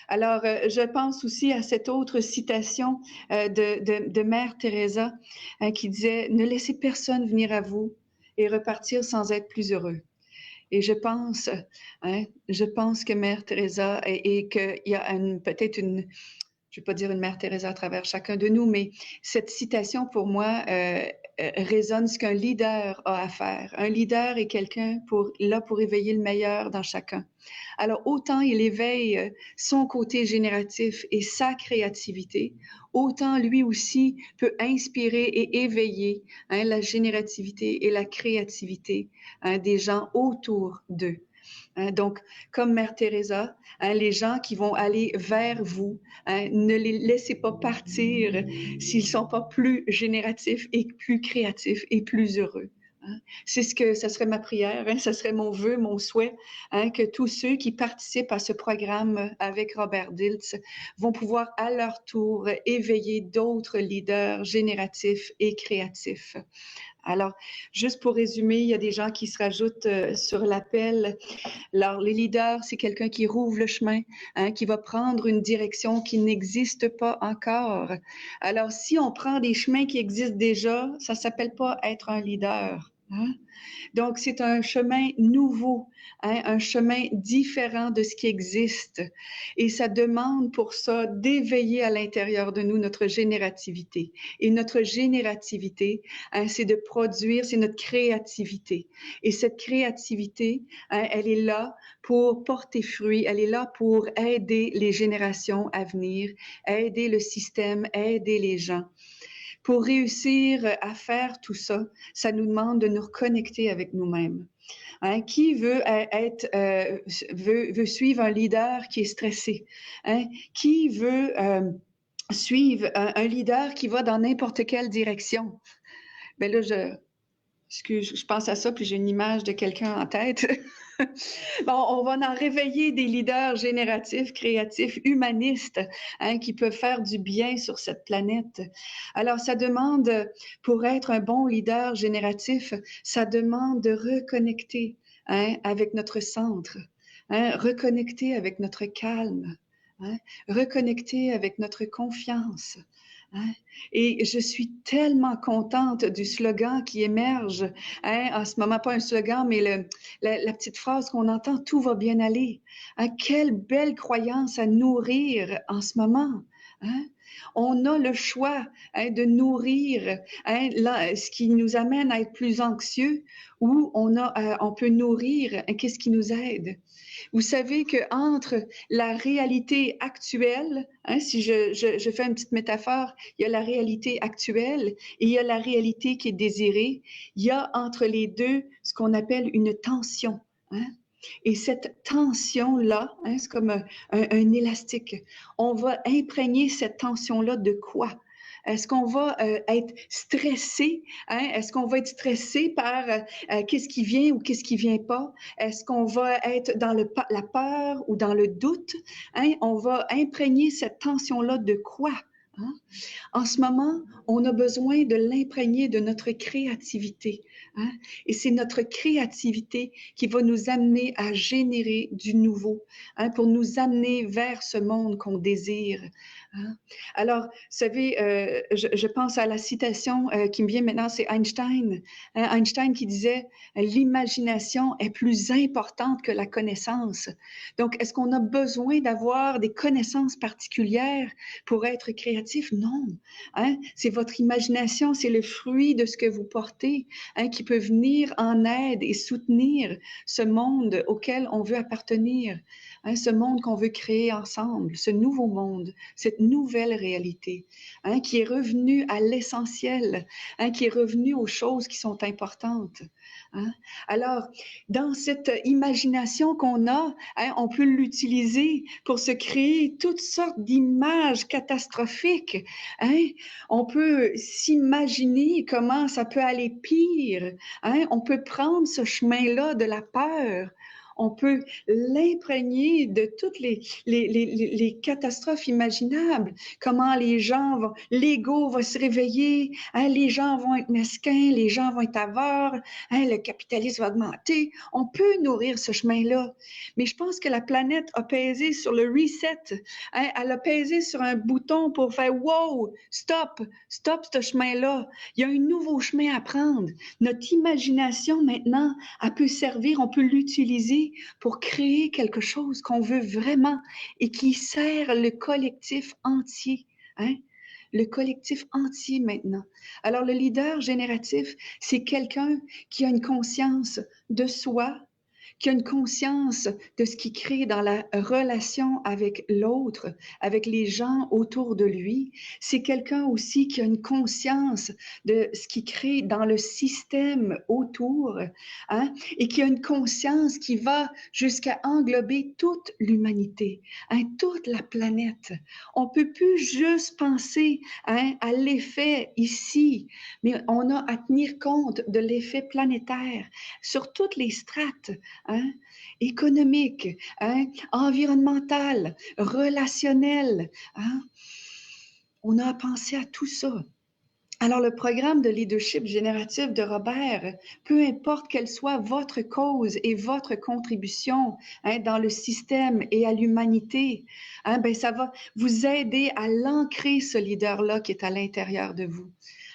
[SPEAKER 1] Alors, je pense aussi à cette autre citation de Mère Teresa qui disait « Ne laissez personne venir à vous et repartir sans être plus heureux ». Et je pense que Mère Teresa et qu'il y a peut-être une, je ne vais pas dire une Mère Teresa à travers chacun de nous, mais cette citation pour moi résonne ce qu'un leader a à faire. Un leader est quelqu'un là pour éveiller le meilleur dans chacun. Alors, autant il éveille son côté génératif et sa créativité, autant lui aussi peut inspirer et éveiller la générativité et la créativité des gens autour d'eux. Donc, comme Mère Teresa, les gens qui vont aller vers vous, ne les laissez pas partir s'ils ne sont pas plus génératifs et plus créatifs et plus heureux. C'est ça serait ma prière, ça serait mon vœu, mon souhait, que tous ceux qui participent à ce programme avec Robert Dilts vont pouvoir à leur tour éveiller d'autres leaders génératifs et créatifs. Alors, juste pour résumer, il y a des gens qui se rajoutent sur l'appel. Alors, les leaders, c'est quelqu'un qui rouvre le chemin, qui va prendre une direction qui n'existe pas encore. Alors, si on prend des chemins qui existent déjà, ça ne s'appelle pas être un leader. Donc, c'est un chemin nouveau, un chemin différent de ce qui existe. Et ça demande pour ça d'éveiller à l'intérieur de nous notre générativité. Et notre générativité, c'est de produire, c'est notre créativité. Et cette créativité, elle est là pour porter fruit, elle est là pour aider les générations à venir, aider le système, aider les gens. Pour réussir à faire tout ça, ça nous demande de nous reconnecter avec nous-mêmes. Qui veut veut suivre un leader qui est stressé? Qui veut suivre un leader qui va dans n'importe quelle direction? Ben là, je pense à ça, puis j'ai une image de quelqu'un en tête. Bon, on va en réveiller des leaders génératifs, créatifs, humanistes, qui peuvent faire du bien sur cette planète. Alors, ça demande, pour être un bon leader génératif, ça demande de reconnecter avec notre centre, reconnecter avec notre calme, reconnecter avec notre confiance. Et je suis tellement contente du slogan qui émerge en ce moment, pas un slogan, mais la petite phrase qu'on entend, tout va bien aller. Quelle belle croyance à nourrir en ce moment. On a le choix de nourrir ce qui nous amène à être plus anxieux ou on peut nourrir qu'est-ce qui nous aide. Vous savez qu'entre la réalité actuelle, si je fais une petite métaphore, il y a la réalité actuelle et il y a la réalité qui est désirée. Il y a entre les deux ce qu'on appelle une tension. Et cette tension-là, c'est comme un élastique. On va imprégner cette tension-là de quoi? Est-ce qu'on va être stressé? Est-ce qu'on va être stressé par qu'est-ce qui vient ou qu'est-ce qui vient pas? Est-ce qu'on va être dans la peur ou dans le doute? On va imprégner cette tension-là de quoi? En ce moment, on a besoin de l'imprégner de notre créativité. Et c'est notre créativité qui va nous amener à générer du nouveau, pour nous amener vers ce monde qu'on désire. Alors, vous savez, je pense à la citation qui me vient maintenant, c'est Einstein. Einstein qui disait « L'imagination est plus importante que la connaissance ». Donc, est-ce qu'on a besoin d'avoir des connaissances particulières pour être créatif? Non. C'est votre imagination, c'est le fruit de ce que vous portez qui peut venir en aide et soutenir ce monde auquel on veut appartenir. Ce monde qu'on veut créer ensemble, ce nouveau monde, cette nouvelle réalité, qui est revenu à l'essentiel, qui est revenu aux choses qui sont importantes. Alors, dans cette imagination qu'on a, on peut l'utiliser pour se créer toutes sortes d'images catastrophiques. On peut s'imaginer comment ça peut aller pire. On peut prendre ce chemin-là de la peur. On peut l'imprégner de toutes les catastrophes imaginables. Comment les gens vont, l'ego va se réveiller, les gens vont être mesquins, les gens vont être avares, le capitalisme va augmenter. On peut nourrir ce chemin-là. Mais je pense que la planète a pesé sur le reset. Elle a pesé sur un bouton pour faire « wow, stop ce chemin-là. Il y a un nouveau chemin à prendre. » Notre imagination maintenant, elle peut servir, on peut l'utiliser pour créer quelque chose qu'on veut vraiment et qui sert le collectif entier. le collectif entier maintenant. Alors, le leader génératif, c'est quelqu'un qui a une conscience de soi, qui a une conscience de ce qu'il crée dans la relation avec l'autre, avec les gens autour de lui. C'est quelqu'un aussi qui a une conscience de ce qu'il crée dans le système autour, hein, et qui a une conscience qui va jusqu'à englober toute l'humanité, hein, toute la planète. On peut plus juste penser, hein, à l'effet ici, mais on a à tenir compte de l'effet planétaire sur toutes les strates, hein, économique, hein, environnemental, relationnel. Hein. On a à penser à tout ça. Alors, le programme de leadership génératif de Robert, peu importe quelle soit votre cause et votre contribution, hein, dans le système et à l'humanité, hein, ben, ça va vous aider à l'ancrer, ce leader-là qui est à l'intérieur de vous.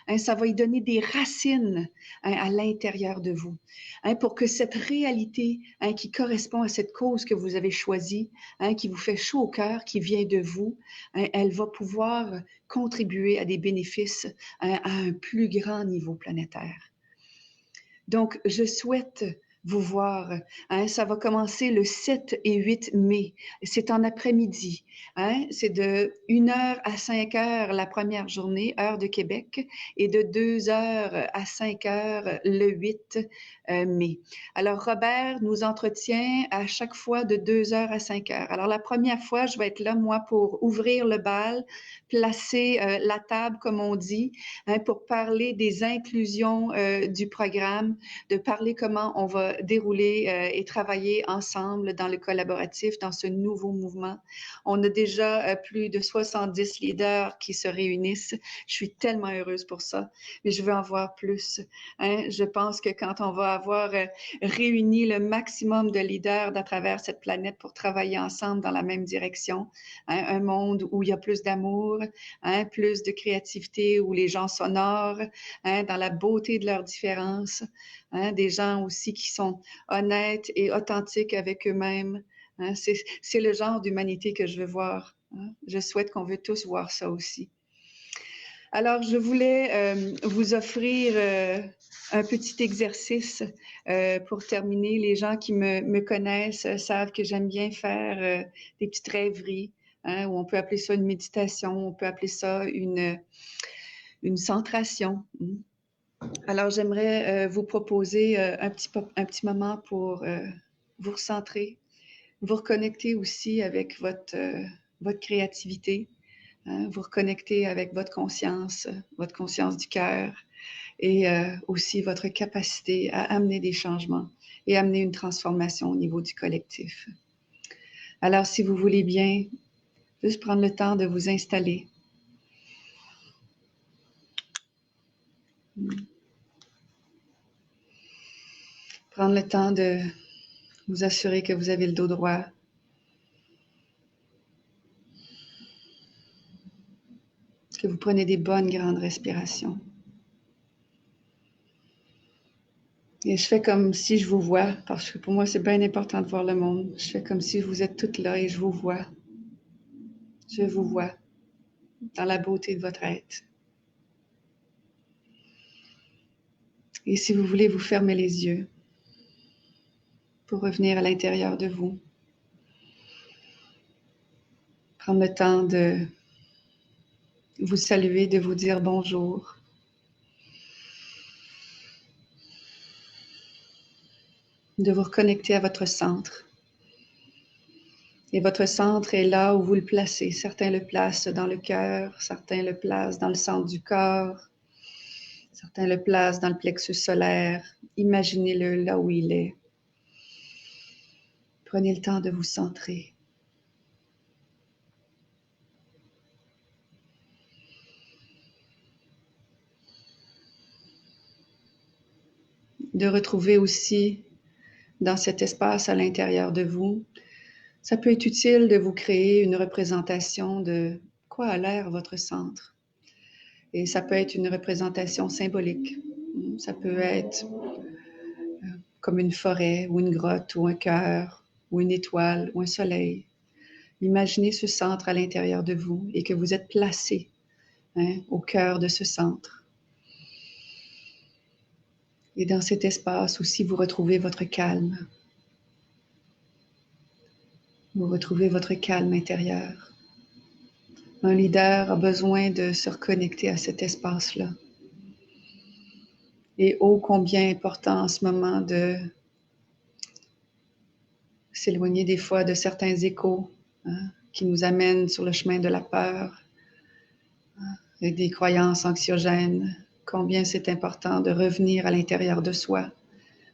[SPEAKER 1] Hein, ça va y donner des racines, hein, à l'intérieur de vous, hein, pour que cette réalité, hein, qui correspond à cette cause que vous avez choisie, hein, qui vous fait chaud au cœur, qui vient de vous, hein, elle va pouvoir contribuer à des bénéfices, hein, à un plus grand niveau planétaire. Donc, je souhaite vous voir. Hein, ça va commencer le 7 et 8 mai. C'est en après-midi. Hein, c'est de 1h à 5h la première journée, heure de Québec, et de 2h à 5h le 8 mai. Alors, Robert nous entretient à chaque fois de 2h à 5h. Alors, la première fois, je vais être là, moi, pour ouvrir le bal, placer la table, comme on dit, hein, pour parler des inclusions du programme, de parler comment on va dérouler et travailler ensemble dans le collaboratif, dans ce nouveau mouvement. On a déjà plus de 70 leaders qui se réunissent. Je suis tellement heureuse pour ça, mais je veux en voir plus. Hein? Je pense que quand on va avoir réuni le maximum de leaders à travers cette planète pour travailler ensemble dans la même direction, hein, un monde où il y a plus d'amour, hein, plus de créativité, où les gens s'honorent, hein, dans la beauté de leurs différences, hein, des gens aussi qui sont honnêtes et authentiques avec eux-mêmes. Hein, c'est le genre d'humanité que je veux voir. Hein. Je souhaite qu'on veut tous voir ça aussi. Alors, je voulais vous offrir un petit exercice pour terminer. Les gens qui me connaissent savent que j'aime bien faire des petites rêveries, hein, où on peut appeler ça une méditation, on peut appeler ça une centration. Alors, j'aimerais vous proposer un petit moment pour vous recentrer, vous reconnecter aussi avec votre créativité, hein, vous reconnecter avec votre conscience du cœur et aussi votre capacité à amener des changements et amener une transformation au niveau du collectif. Alors, si vous voulez bien, juste prendre le temps de vous installer. Prendre le temps de vous assurer que vous avez le dos droit. Que vous prenez des bonnes grandes respirations. Et je fais comme si je vous vois, parce que pour moi, c'est bien important de voir le monde. Je fais comme si vous êtes toutes là et je vous vois. Je vous vois dans la beauté de votre être. Et si vous voulez, vous fermez les yeux pour revenir à l'intérieur de vous. Prendre le temps de vous saluer, de vous dire bonjour. De vous reconnecter à votre centre. Et votre centre est là où vous le placez. Certains le placent dans le cœur, certains le placent dans le centre du corps, certains le placent dans le plexus solaire. Imaginez-le là où il est. Prenez le temps de vous centrer. De retrouver aussi dans cet espace à l'intérieur de vous, ça peut être utile de vous créer une représentation de quoi a l'air votre centre. Et ça peut être une représentation symbolique. Ça peut être comme une forêt ou une grotte ou un cœur ou une étoile ou un soleil. Imaginez ce centre à l'intérieur de vous et que vous êtes placé au cœur de ce centre. Et dans cet espace aussi, vous retrouvez votre calme. Vous retrouvez votre calme intérieur. Un leader a besoin de se reconnecter à cet espace-là. Et ô combien important en ce moment de s'éloigner des fois de certains échos qui nous amènent sur le chemin de la peur et des croyances anxiogènes. Combien c'est important de revenir à l'intérieur de soi,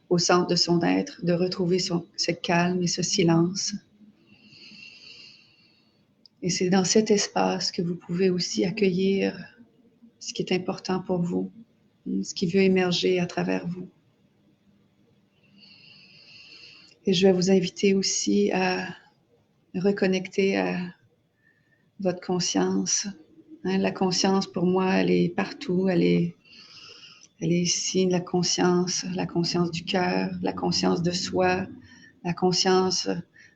[SPEAKER 1] au centre de son être, de retrouver ce calme et ce silence. Et c'est dans cet espace que vous pouvez aussi accueillir ce qui est important pour vous, ce qui veut émerger à travers vous. Et je vais vous inviter aussi à reconnecter à votre conscience. La conscience, pour moi, elle est partout. Elle est ici, la conscience du cœur, la conscience de soi, la conscience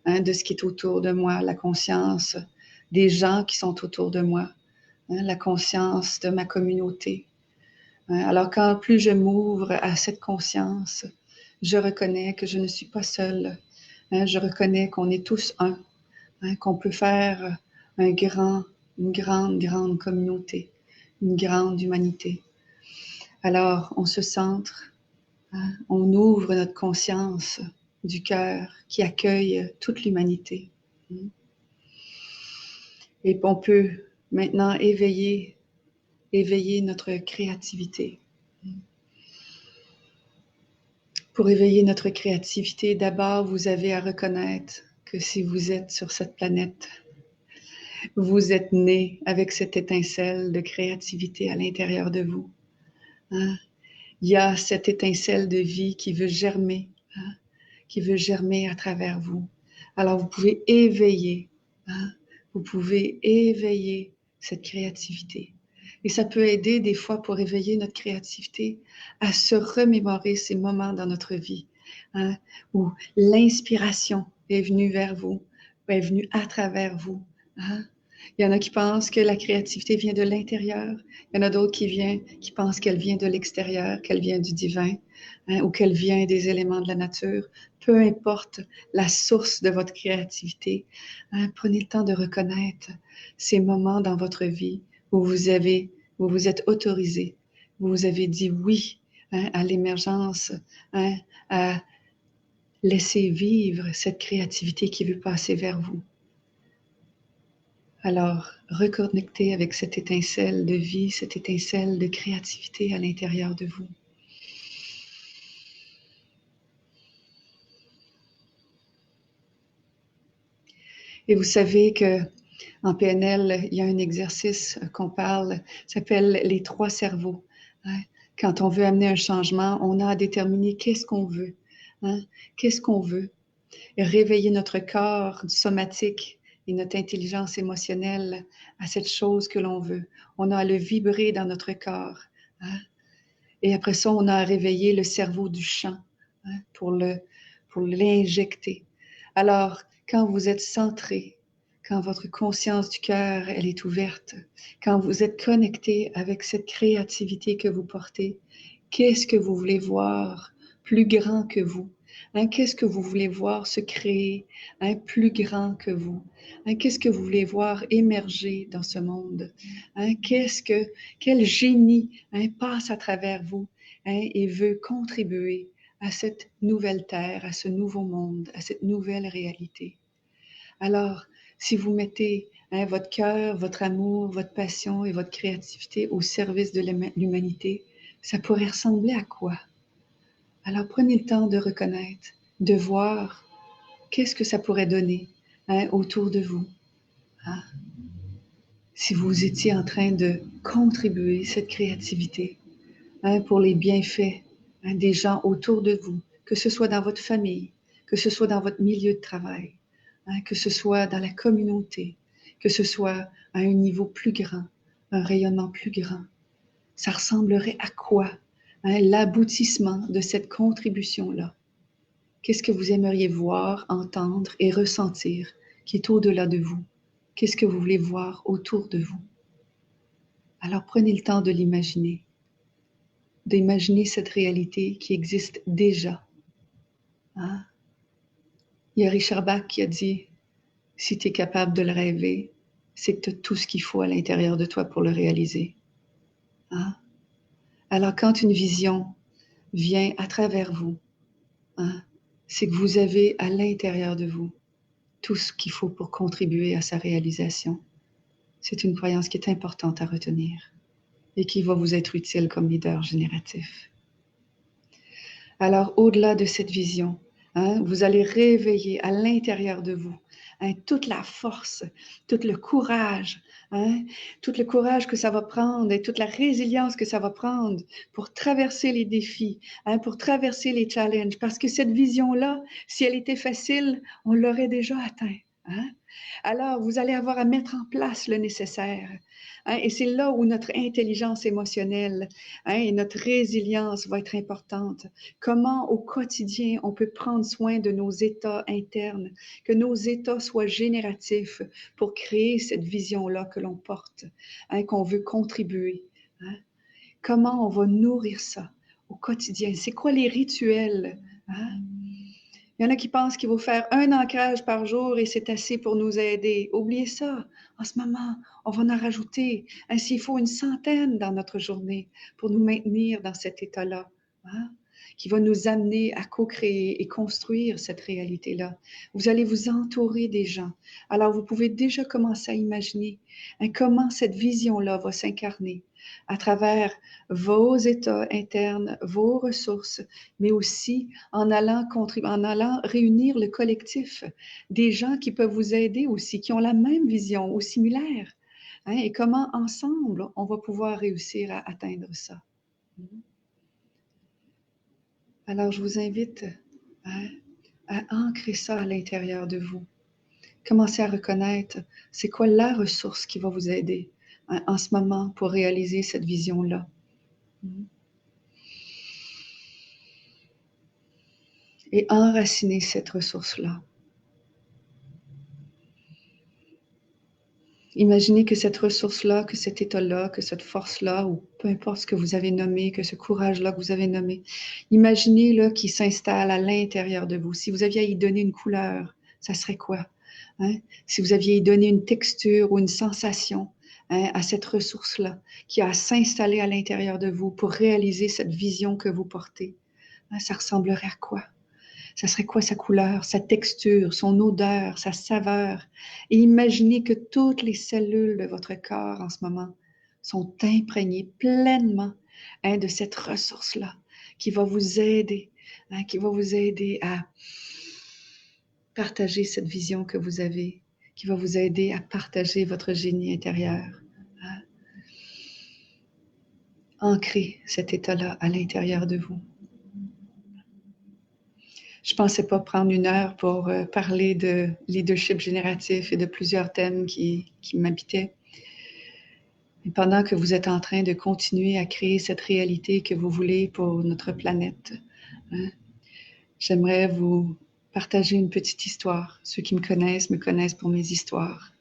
[SPEAKER 1] de ce qui est autour de moi, la conscience des gens qui sont autour de moi, la conscience de ma communauté. Alors, quand plus je m'ouvre à cette conscience, je reconnais que je ne suis pas seule. Je reconnais qu'on est tous un, qu'on peut faire une grande communauté, une grande humanité. Alors, on se centre, on ouvre notre conscience du cœur qui accueille toute l'humanité. Et on peut maintenant éveiller notre créativité. Pour éveiller notre créativité, d'abord, vous avez à reconnaître que si vous êtes sur cette planète, vous êtes né avec cette étincelle de créativité à l'intérieur de vous. Il y a cette étincelle de vie qui veut germer, à travers vous. Alors, vous pouvez éveiller cette créativité. Et ça peut aider des fois pour éveiller notre créativité à se remémorer ces moments dans notre vie où l'inspiration est venue vers vous, est venue à travers vous. Il y en a qui pensent que la créativité vient de l'intérieur. Il y en a d'autres qui pensent qu'elle vient de l'extérieur, qu'elle vient du divin ou qu'elle vient des éléments de la nature. Peu importe la source de votre créativité, prenez le temps de reconnaître ces moments dans votre vie où vous êtes autorisé, où vous avez dit oui à l'émergence, à laisser vivre cette créativité qui veut passer vers vous. Alors, reconnectez avec cette étincelle de vie, cette étincelle de créativité à l'intérieur de vous. Et vous savez que en PNL, il y a un exercice qu'on parle, ça s'appelle les 3 cerveaux. Quand on veut amener un changement, on a à déterminer qu'est-ce qu'on veut. Qu'est-ce qu'on veut? Et réveiller notre corps somatique et notre intelligence émotionnelle à cette chose que l'on veut. On a à le vibrer dans notre corps. Et après ça, on a à réveiller le cerveau du champ pour l'injecter. Alors, quand vous êtes centré, quand votre conscience du cœur, elle est ouverte, quand vous êtes connecté avec cette créativité que vous portez, qu'est-ce que vous voulez voir plus grand que vous? Qu'est-ce que vous voulez voir se créer plus grand que vous? Qu'est-ce que vous voulez voir émerger dans ce monde? Quel génie passe à travers vous et veut contribuer à cette nouvelle terre, à ce nouveau monde, à cette nouvelle réalité? Alors, si vous mettez votre cœur, votre amour, votre passion et votre créativité au service de l'humanité, ça pourrait ressembler à quoi? Alors, prenez le temps de reconnaître, de voir qu'est-ce que ça pourrait donner autour de vous. Si vous étiez en train de contribuer cette créativité pour les bienfaits des gens autour de vous, que ce soit dans votre famille, que ce soit dans votre milieu de travail, que ce soit dans la communauté, que ce soit à un niveau plus grand, un rayonnement plus grand. Ça ressemblerait à quoi l'aboutissement de cette contribution-là? Qu'est-ce que vous aimeriez voir, entendre et ressentir qui est au-delà de vous? Qu'est-ce que vous voulez voir autour de vous? Alors prenez le temps de l'imaginer, d'imaginer cette réalité qui existe déjà. Hein? Il y a Richard Bach qui a dit, si tu es capable de le rêver, c'est que tu as tout ce qu'il faut à l'intérieur de toi pour le réaliser. Hein? Alors quand une vision vient à travers vous, hein, c'est que vous avez à l'intérieur de vous tout ce qu'il faut pour contribuer à sa réalisation. C'est une croyance qui est importante à retenir et qui va vous être utile comme leader génératif. Alors, au-delà de cette vision, hein, vous allez réveiller à l'intérieur de vous hein, toute la force, tout le courage, hein, tout le courage que ça va prendre et toute la résilience que ça va prendre pour traverser les défis, hein, pour traverser les challenges. Parce que cette vision-là, si elle était facile, on l'aurait déjà atteint. Hein? Alors, vous allez avoir à mettre en place le nécessaire. Hein, et c'est là où notre intelligence émotionnelle hein, et notre résilience va être importante. Comment au quotidien on peut prendre soin de nos états internes, que nos états soient génératifs pour créer cette vision-là que l'on porte, hein, qu'on veut contribuer. Hein. Comment on va nourrir ça au quotidien? C'est quoi les rituels? Hein? Il y en a qui pensent qu'il faut faire un ancrage par jour et c'est assez pour nous aider. Oubliez ça. En ce moment, on va en rajouter. Ainsi, il faut une centaine dans notre journée pour nous maintenir dans cet état-là, hein, qui va nous amener à co-créer et construire cette réalité-là. Vous allez vous entourer des gens. Alors, vous pouvez déjà commencer à imaginer hein, comment cette vision-là va s'incarner à travers vos états internes, vos ressources, mais aussi en allant réunir le collectif, des gens qui peuvent vous aider aussi, qui ont la même vision ou similaire, hein, et comment ensemble on va pouvoir réussir à atteindre ça. Alors je vous invite hein, à ancrer ça à l'intérieur de vous. Commencez à reconnaître c'est quoi la ressource qui va vous aider hein, en ce moment pour réaliser cette vision-là. Et enraciner cette ressource-là. Imaginez que cette ressource-là, que cet état-là, que cette force-là, ou peu importe ce que vous avez nommé, que ce courage-là que vous avez nommé, imaginez-le qui s'installe à l'intérieur de vous. Si vous aviez à y donner une couleur, ça serait quoi? Hein? Si vous aviez à y donner une texture ou une sensation hein, à cette ressource-là, qui a à s'installer à l'intérieur de vous pour réaliser cette vision que vous portez, hein, ça ressemblerait à quoi? Ça serait quoi sa couleur, sa texture, son odeur, sa saveur? Et imaginez que toutes les cellules de votre corps en ce moment sont imprégnées pleinement hein, de cette ressource-là qui va vous aider, hein, qui va vous aider à partager cette vision que vous avez, qui va vous aider à partager votre génie intérieur. Hein. Ancrez cet état-là à l'intérieur de vous. Je ne pensais pas prendre une heure pour parler de leadership génératif et de plusieurs thèmes qui m'habitaient. Et pendant que vous êtes en train de continuer à créer cette réalité que vous voulez pour notre planète, hein, j'aimerais vous partager une petite histoire. Ceux qui me connaissent pour mes histoires.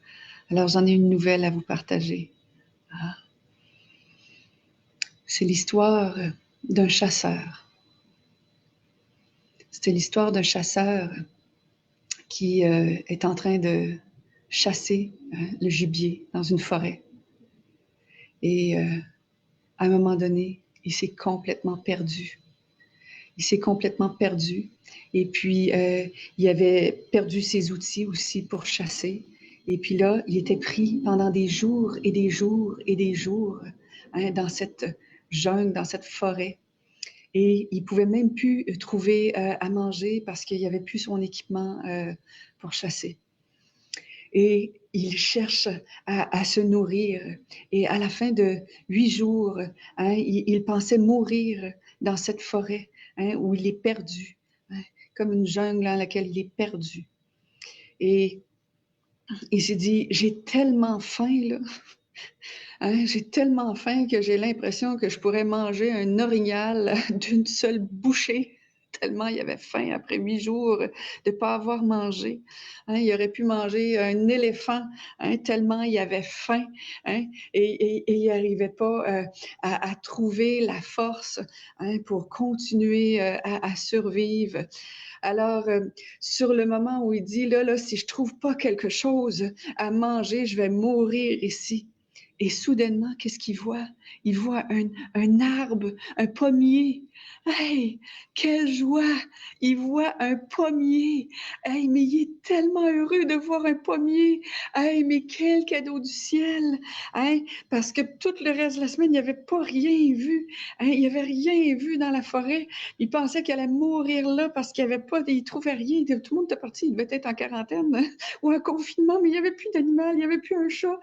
[SPEAKER 1] Alors j'en ai une nouvelle à vous partager. Ah. C'est l'histoire d'un chasseur. C'était l'histoire d'un chasseur qui est en train de chasser le gibier dans une forêt. Et à un moment donné, il s'est complètement perdu. Il s'est complètement perdu. Et puis, il avait perdu ses outils aussi pour chasser. Et puis là, il était pris pendant des jours et des jours et des jours hein, dans cette jungle, dans cette forêt. Et il ne pouvait même plus trouver à manger parce qu'il n'y avait plus son équipement pour chasser. Et il cherche à se nourrir. Et à la fin de 8 jours, hein, il pensait mourir dans cette forêt hein, où il est perdu, hein, comme une jungle dans laquelle il est perdu. Et il s'est dit, j'ai tellement faim, là. Hein, j'ai tellement faim que j'ai l'impression que je pourrais manger un orignal d'une seule bouchée, tellement il avait faim après 8 jours de ne pas avoir mangé. Hein, il aurait pu manger un éléphant, hein, tellement il avait faim, hein, et il n'arrivait pas à trouver la force, hein, pour continuer à survivre. Alors, sur le moment où il dit, là, si je trouve pas quelque chose à manger, je vais mourir ici. Et soudainement, qu'est-ce qu'il voit? Il voit un arbre, un pommier. Hey, quelle joie! Il voit un pommier. Hey, mais il est tellement heureux de voir un pommier. Hey, mais quel cadeau du ciel! Hein? Parce que tout le reste de la semaine, il n'avait pas rien vu. Hein? Il n'avait rien vu dans la forêt. Il pensait qu'il allait mourir là parce qu'il avait pas, il trouvait rien. Tout le monde était parti, il devait être en quarantaine, hein, ou en confinement, mais il n'y avait plus d'animal, il n'y avait plus un chat.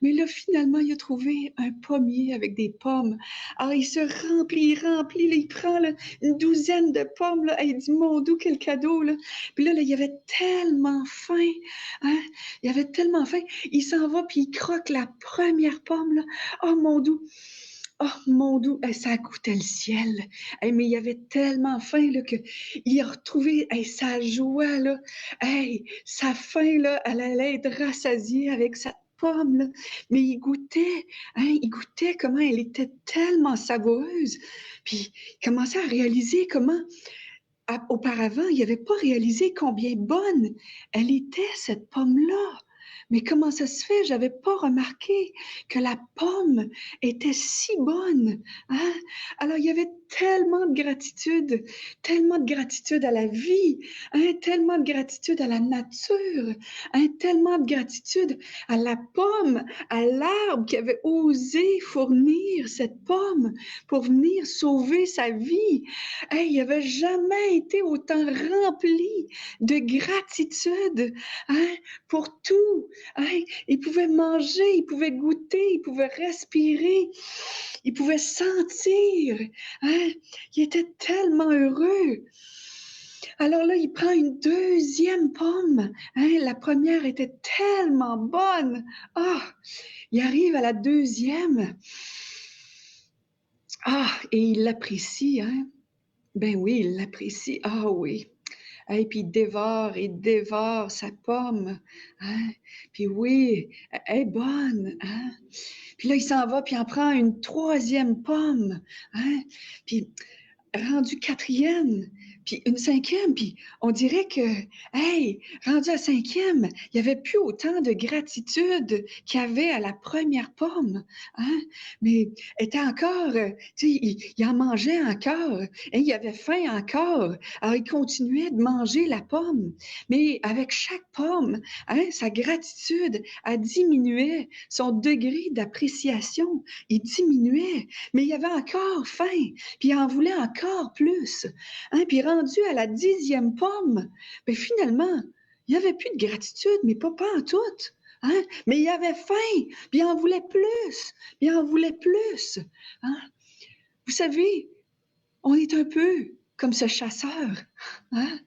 [SPEAKER 1] Mais là, finalement, il a trouvé un pommier avec des pommes. Alors, il se remplit, là, il prend là, une douzaine de pommes, là. Et il dit, mon Dieu, quel cadeau, là. Puis là, il avait tellement faim, hein? Il avait tellement faim. Il s'en va, puis il croque la première pomme, là. Oh, mon Dieu! Oh mon Dieu, ça goûtait le ciel. Mais il avait tellement faim là, qu'il a retrouvé sa joie, là. Sa faim, là, elle allait être rassasiée avec cette pomme, là. Mais il goûtait comment elle était tellement savoureuse. Puis il commençait à réaliser comment, auparavant, il n'avait pas réalisé combien bonne elle était, cette pomme-là. Mais comment ça se fait? J'avais pas remarqué que la pomme était si bonne, hein? Alors, il y avait tellement de gratitude à la vie, hein? Tellement de gratitude à la nature, hein? Tellement de gratitude à la pomme, à l'arbre qui avait osé fournir cette pomme pour venir sauver sa vie. Il n'avait jamais été autant rempli de gratitude, hein? Pour tout. Hein? Il pouvait manger, il pouvait goûter, il pouvait respirer, il pouvait sentir. Hein? Il était tellement heureux. Alors là, il prend une deuxième pomme. Hein? La première était tellement bonne. Ah, il arrive à la deuxième. Ah, et il l'apprécie. Hein? Ben oui, il l'apprécie. Ah oui. Et puis il dévore sa pomme. Hein? Puis oui, elle est bonne. Hein? Puis là, il s'en va, puis il en prend une troisième pomme. Hein? Puis rendu quatrième, puis une cinquième, puis on dirait que, rendu à cinquième, il n'y avait plus autant de gratitude qu'il y avait à la première pomme, hein? Mais était encore, tu sais, il en mangeait encore, et il avait faim encore, alors il continuait de manger la pomme, mais avec chaque pomme, hein, sa gratitude a diminué, son degré d'appréciation, il diminuait, mais il avait encore faim, puis il en voulait encore plus. Hein? Puis rendu à la 10e pomme, bien finalement, il n'y avait plus de gratitude, mais pas en tout. Hein? Mais il avait faim, puis il en voulait plus, puis il en voulait plus. Hein? Vous savez, on est un peu comme ce chasseur. Hein?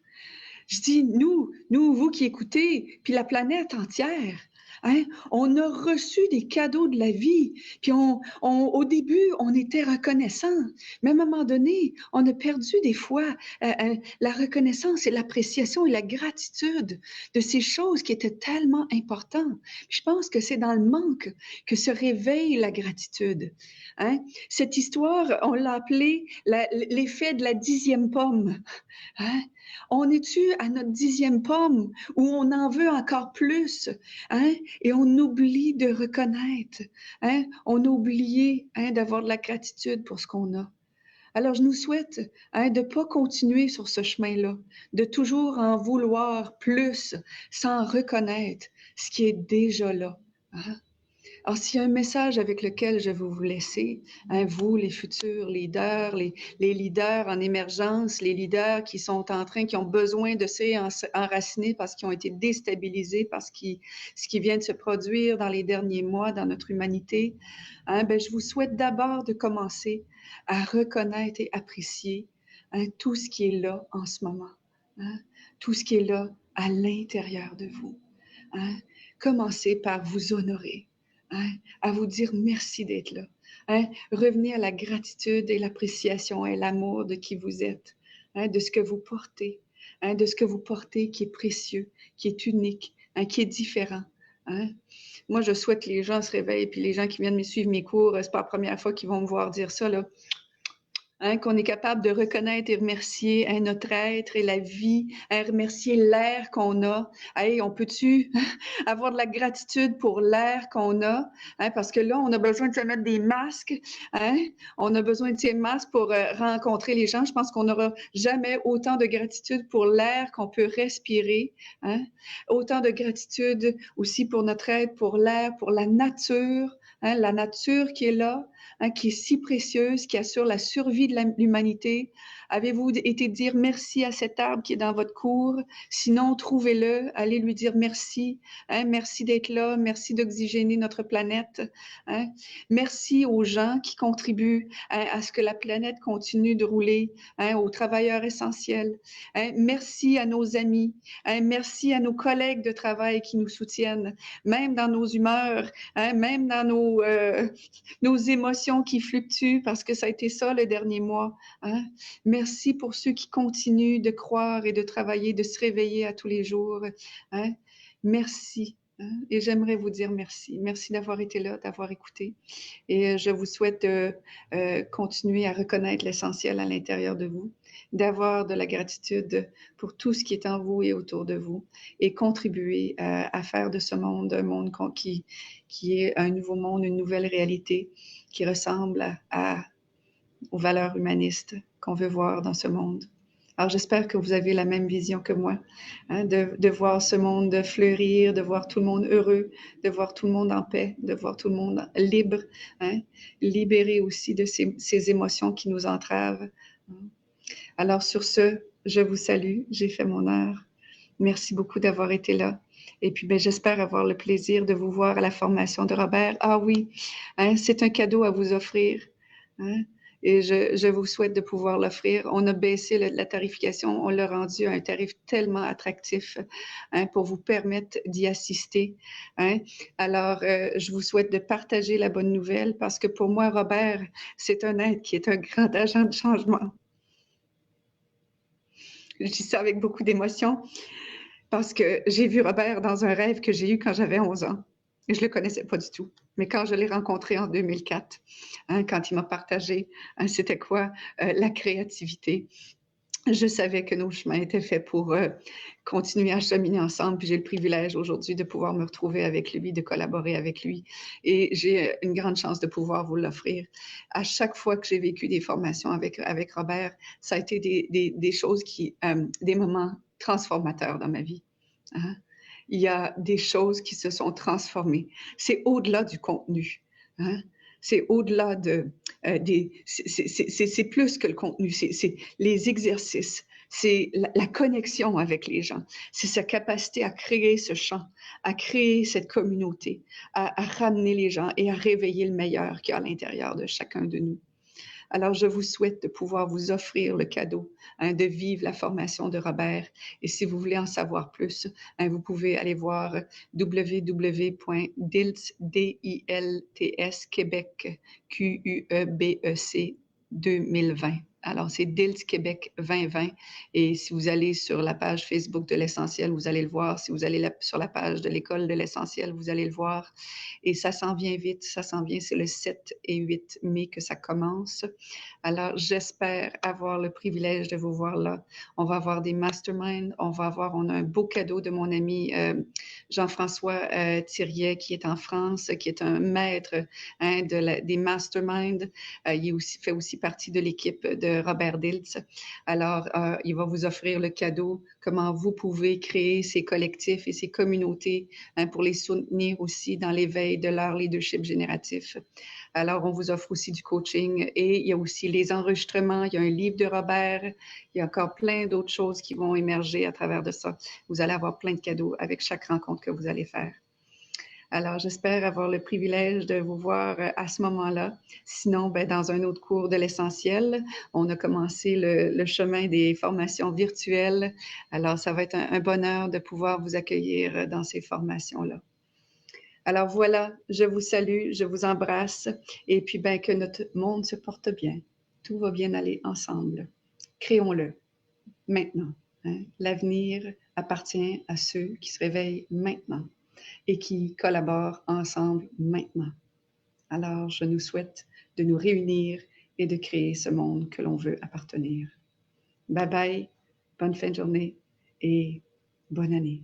[SPEAKER 1] Je dis, nous, vous qui écoutez, puis la planète entière, hein, on a reçu des cadeaux de la vie, puis au début, on était reconnaissant, mais à un moment donné, on a perdu des fois la reconnaissance et l'appréciation et la gratitude de ces choses qui étaient tellement importantes. Je pense que c'est dans le manque que se réveille la gratitude. Hein? Cette histoire, on l'a appelée l'effet de la 10e pomme. Hein? On est-tu à notre 10e pomme où on en veut encore plus, hein? Et on oublie de reconnaître, hein? On a oublié, hein, d'avoir de la gratitude pour ce qu'on a. Alors, je nous souhaite, hein, de ne pas continuer sur ce chemin-là, de toujours en vouloir plus sans reconnaître ce qui est déjà là. Hein? Alors, s'il y a un message avec lequel je veux vous laisser, hein, vous, les futurs leaders, les leaders en émergence, les leaders qui sont qui ont besoin de s'enraciner parce qu'ils ont été déstabilisés par ce qui vient de se produire dans les derniers mois dans notre humanité, hein, ben, je vous souhaite d'abord de commencer à reconnaître et apprécier, hein, tout ce qui est là en ce moment, hein, tout ce qui est là à l'intérieur de vous. Hein. Commencez par vous honorer. Hein, à vous dire merci d'être là. Hein, revenez à la gratitude et l'appréciation et l'amour de qui vous êtes. de ce que vous portez, de ce que vous portez qui est précieux, qui est unique, qui est différent. Moi, je souhaite que les gens se réveillent, puis les gens qui viennent me suivre mes cours, c'est pas la première fois qu'ils vont me voir dire ça, là. Qu'on est capable de reconnaître et remercier notre être et la vie, remercier l'air qu'on a. Hey, on peut-tu avoir de la gratitude pour l'air qu'on a? Parce que là, on a besoin de se mettre des masques. On a besoin de ces masques pour rencontrer les gens. Je pense qu'on n'aura jamais autant de gratitude pour l'air qu'on peut respirer. Autant de gratitude aussi pour notre être, pour l'air, pour la nature. La nature qui est là, qui est si précieuse, qui assure la survie de l'humanité. Avez-vous été dire merci à cet arbre qui est dans votre cour? Sinon, trouvez-le, allez lui dire merci. Merci d'être là, merci d'oxygéner notre planète. Merci aux gens qui contribuent à ce que la planète continue de rouler, aux travailleurs essentiels. Merci à nos amis. Merci à nos collègues de travail qui nous soutiennent, même dans nos humeurs, même dans nos émotions qui fluctuent, parce que ça a été ça le dernier mois. Merci pour ceux qui continuent de croire et de travailler, de se réveiller à tous les jours. Merci. Et j'aimerais vous dire merci. Merci d'avoir été là, d'avoir écouté. Et je vous souhaite de continuer à reconnaître l'essentiel à l'intérieur de vous, d'avoir de la gratitude pour tout ce qui est en vous et autour de vous, et contribuer à faire de ce monde un monde qui est un nouveau monde, une nouvelle réalité qui ressemble aux valeurs humanistes qu'on veut voir dans ce monde. Alors, j'espère que vous avez la même vision que moi, de voir ce monde fleurir, de voir tout le monde heureux, de voir tout le monde en paix, de voir tout le monde libre, libéré aussi de ces émotions qui nous entravent. Alors, sur ce, je vous salue, j'ai fait mon heure. Merci beaucoup d'avoir été là. Et puis, j'espère avoir le plaisir de vous voir à la formation de Robert. Ah oui, c'est un cadeau à vous offrir. Et je vous souhaite de pouvoir l'offrir. On a baissé la tarification, on l'a rendu à un tarif tellement attractif pour vous permettre d'y assister. Alors, je vous souhaite de partager la bonne nouvelle parce que pour moi, Robert, c'est un être qui est un grand agent de changement. Je dis ça avec beaucoup d'émotion parce que j'ai vu Robert dans un rêve que j'ai eu quand j'avais 11 ans. Et je ne le connaissais pas du tout. Mais quand je l'ai rencontré en 2004, quand il m'a partagé c'était quoi la créativité, je savais que nos chemins étaient faits pour continuer à cheminer ensemble. Puis j'ai le privilège aujourd'hui de pouvoir me retrouver avec lui, de collaborer avec lui. Et j'ai une grande chance de pouvoir vous l'offrir. À chaque fois que j'ai vécu des formations avec Robert, ça a été des choses des moments transformateurs dans ma vie. Il y a des choses qui se sont transformées. C'est au-delà du contenu. C'est au-delà c'est plus que le contenu. C'est les exercices. C'est la connexion avec les gens. C'est sa capacité à créer ce champ, à créer cette communauté, à ramener les gens et à réveiller le meilleur qu'il y a à l'intérieur de chacun de nous. Alors, je vous souhaite de pouvoir vous offrir le cadeau de vivre la formation de Robert. Et si vous voulez en savoir plus, vous pouvez aller voir www.dilts, Québec, QUEBEC 2020. Alors, c'est DILT Québec 2020. Et si vous allez sur la page Facebook de l'Essentiel, vous allez le voir. Si vous allez sur la page de l'École de l'Essentiel, vous allez le voir. Et ça s'en vient vite, ça s'en vient. C'est le 7 et 8 mai que ça commence. Alors, j'espère avoir le privilège de vous voir là. On va avoir des masterminds. On a un beau cadeau de mon ami Jean-François Thiriet, qui est en France, qui est un maître des masterminds. Il fait aussi partie de l'équipe de Robert Dilts. Alors, il va vous offrir le cadeau, comment vous pouvez créer ces collectifs et ces communautés pour les soutenir aussi dans l'éveil de leur leadership génératif. Alors, on vous offre aussi du coaching et il y a aussi les enregistrements. Il y a un livre de Robert. Il y a encore plein d'autres choses qui vont émerger à travers de ça. Vous allez avoir plein de cadeaux avec chaque rencontre que vous allez faire. Alors, j'espère avoir le privilège de vous voir à ce moment-là. Sinon, dans un autre cours de l'essentiel, on a commencé le chemin des formations virtuelles. Alors, ça va être un bonheur de pouvoir vous accueillir dans ces formations-là. Alors voilà, je vous salue, je vous embrasse et puis que notre monde se porte bien. Tout va bien aller ensemble. Créons-le. maintenant. Hein? L'avenir appartient à ceux qui se réveillent maintenant et qui collaborent ensemble maintenant. Alors, je nous souhaite de nous réunir et de créer ce monde que l'on veut appartenir. Bye bye, bonne fin de journée et bonne année.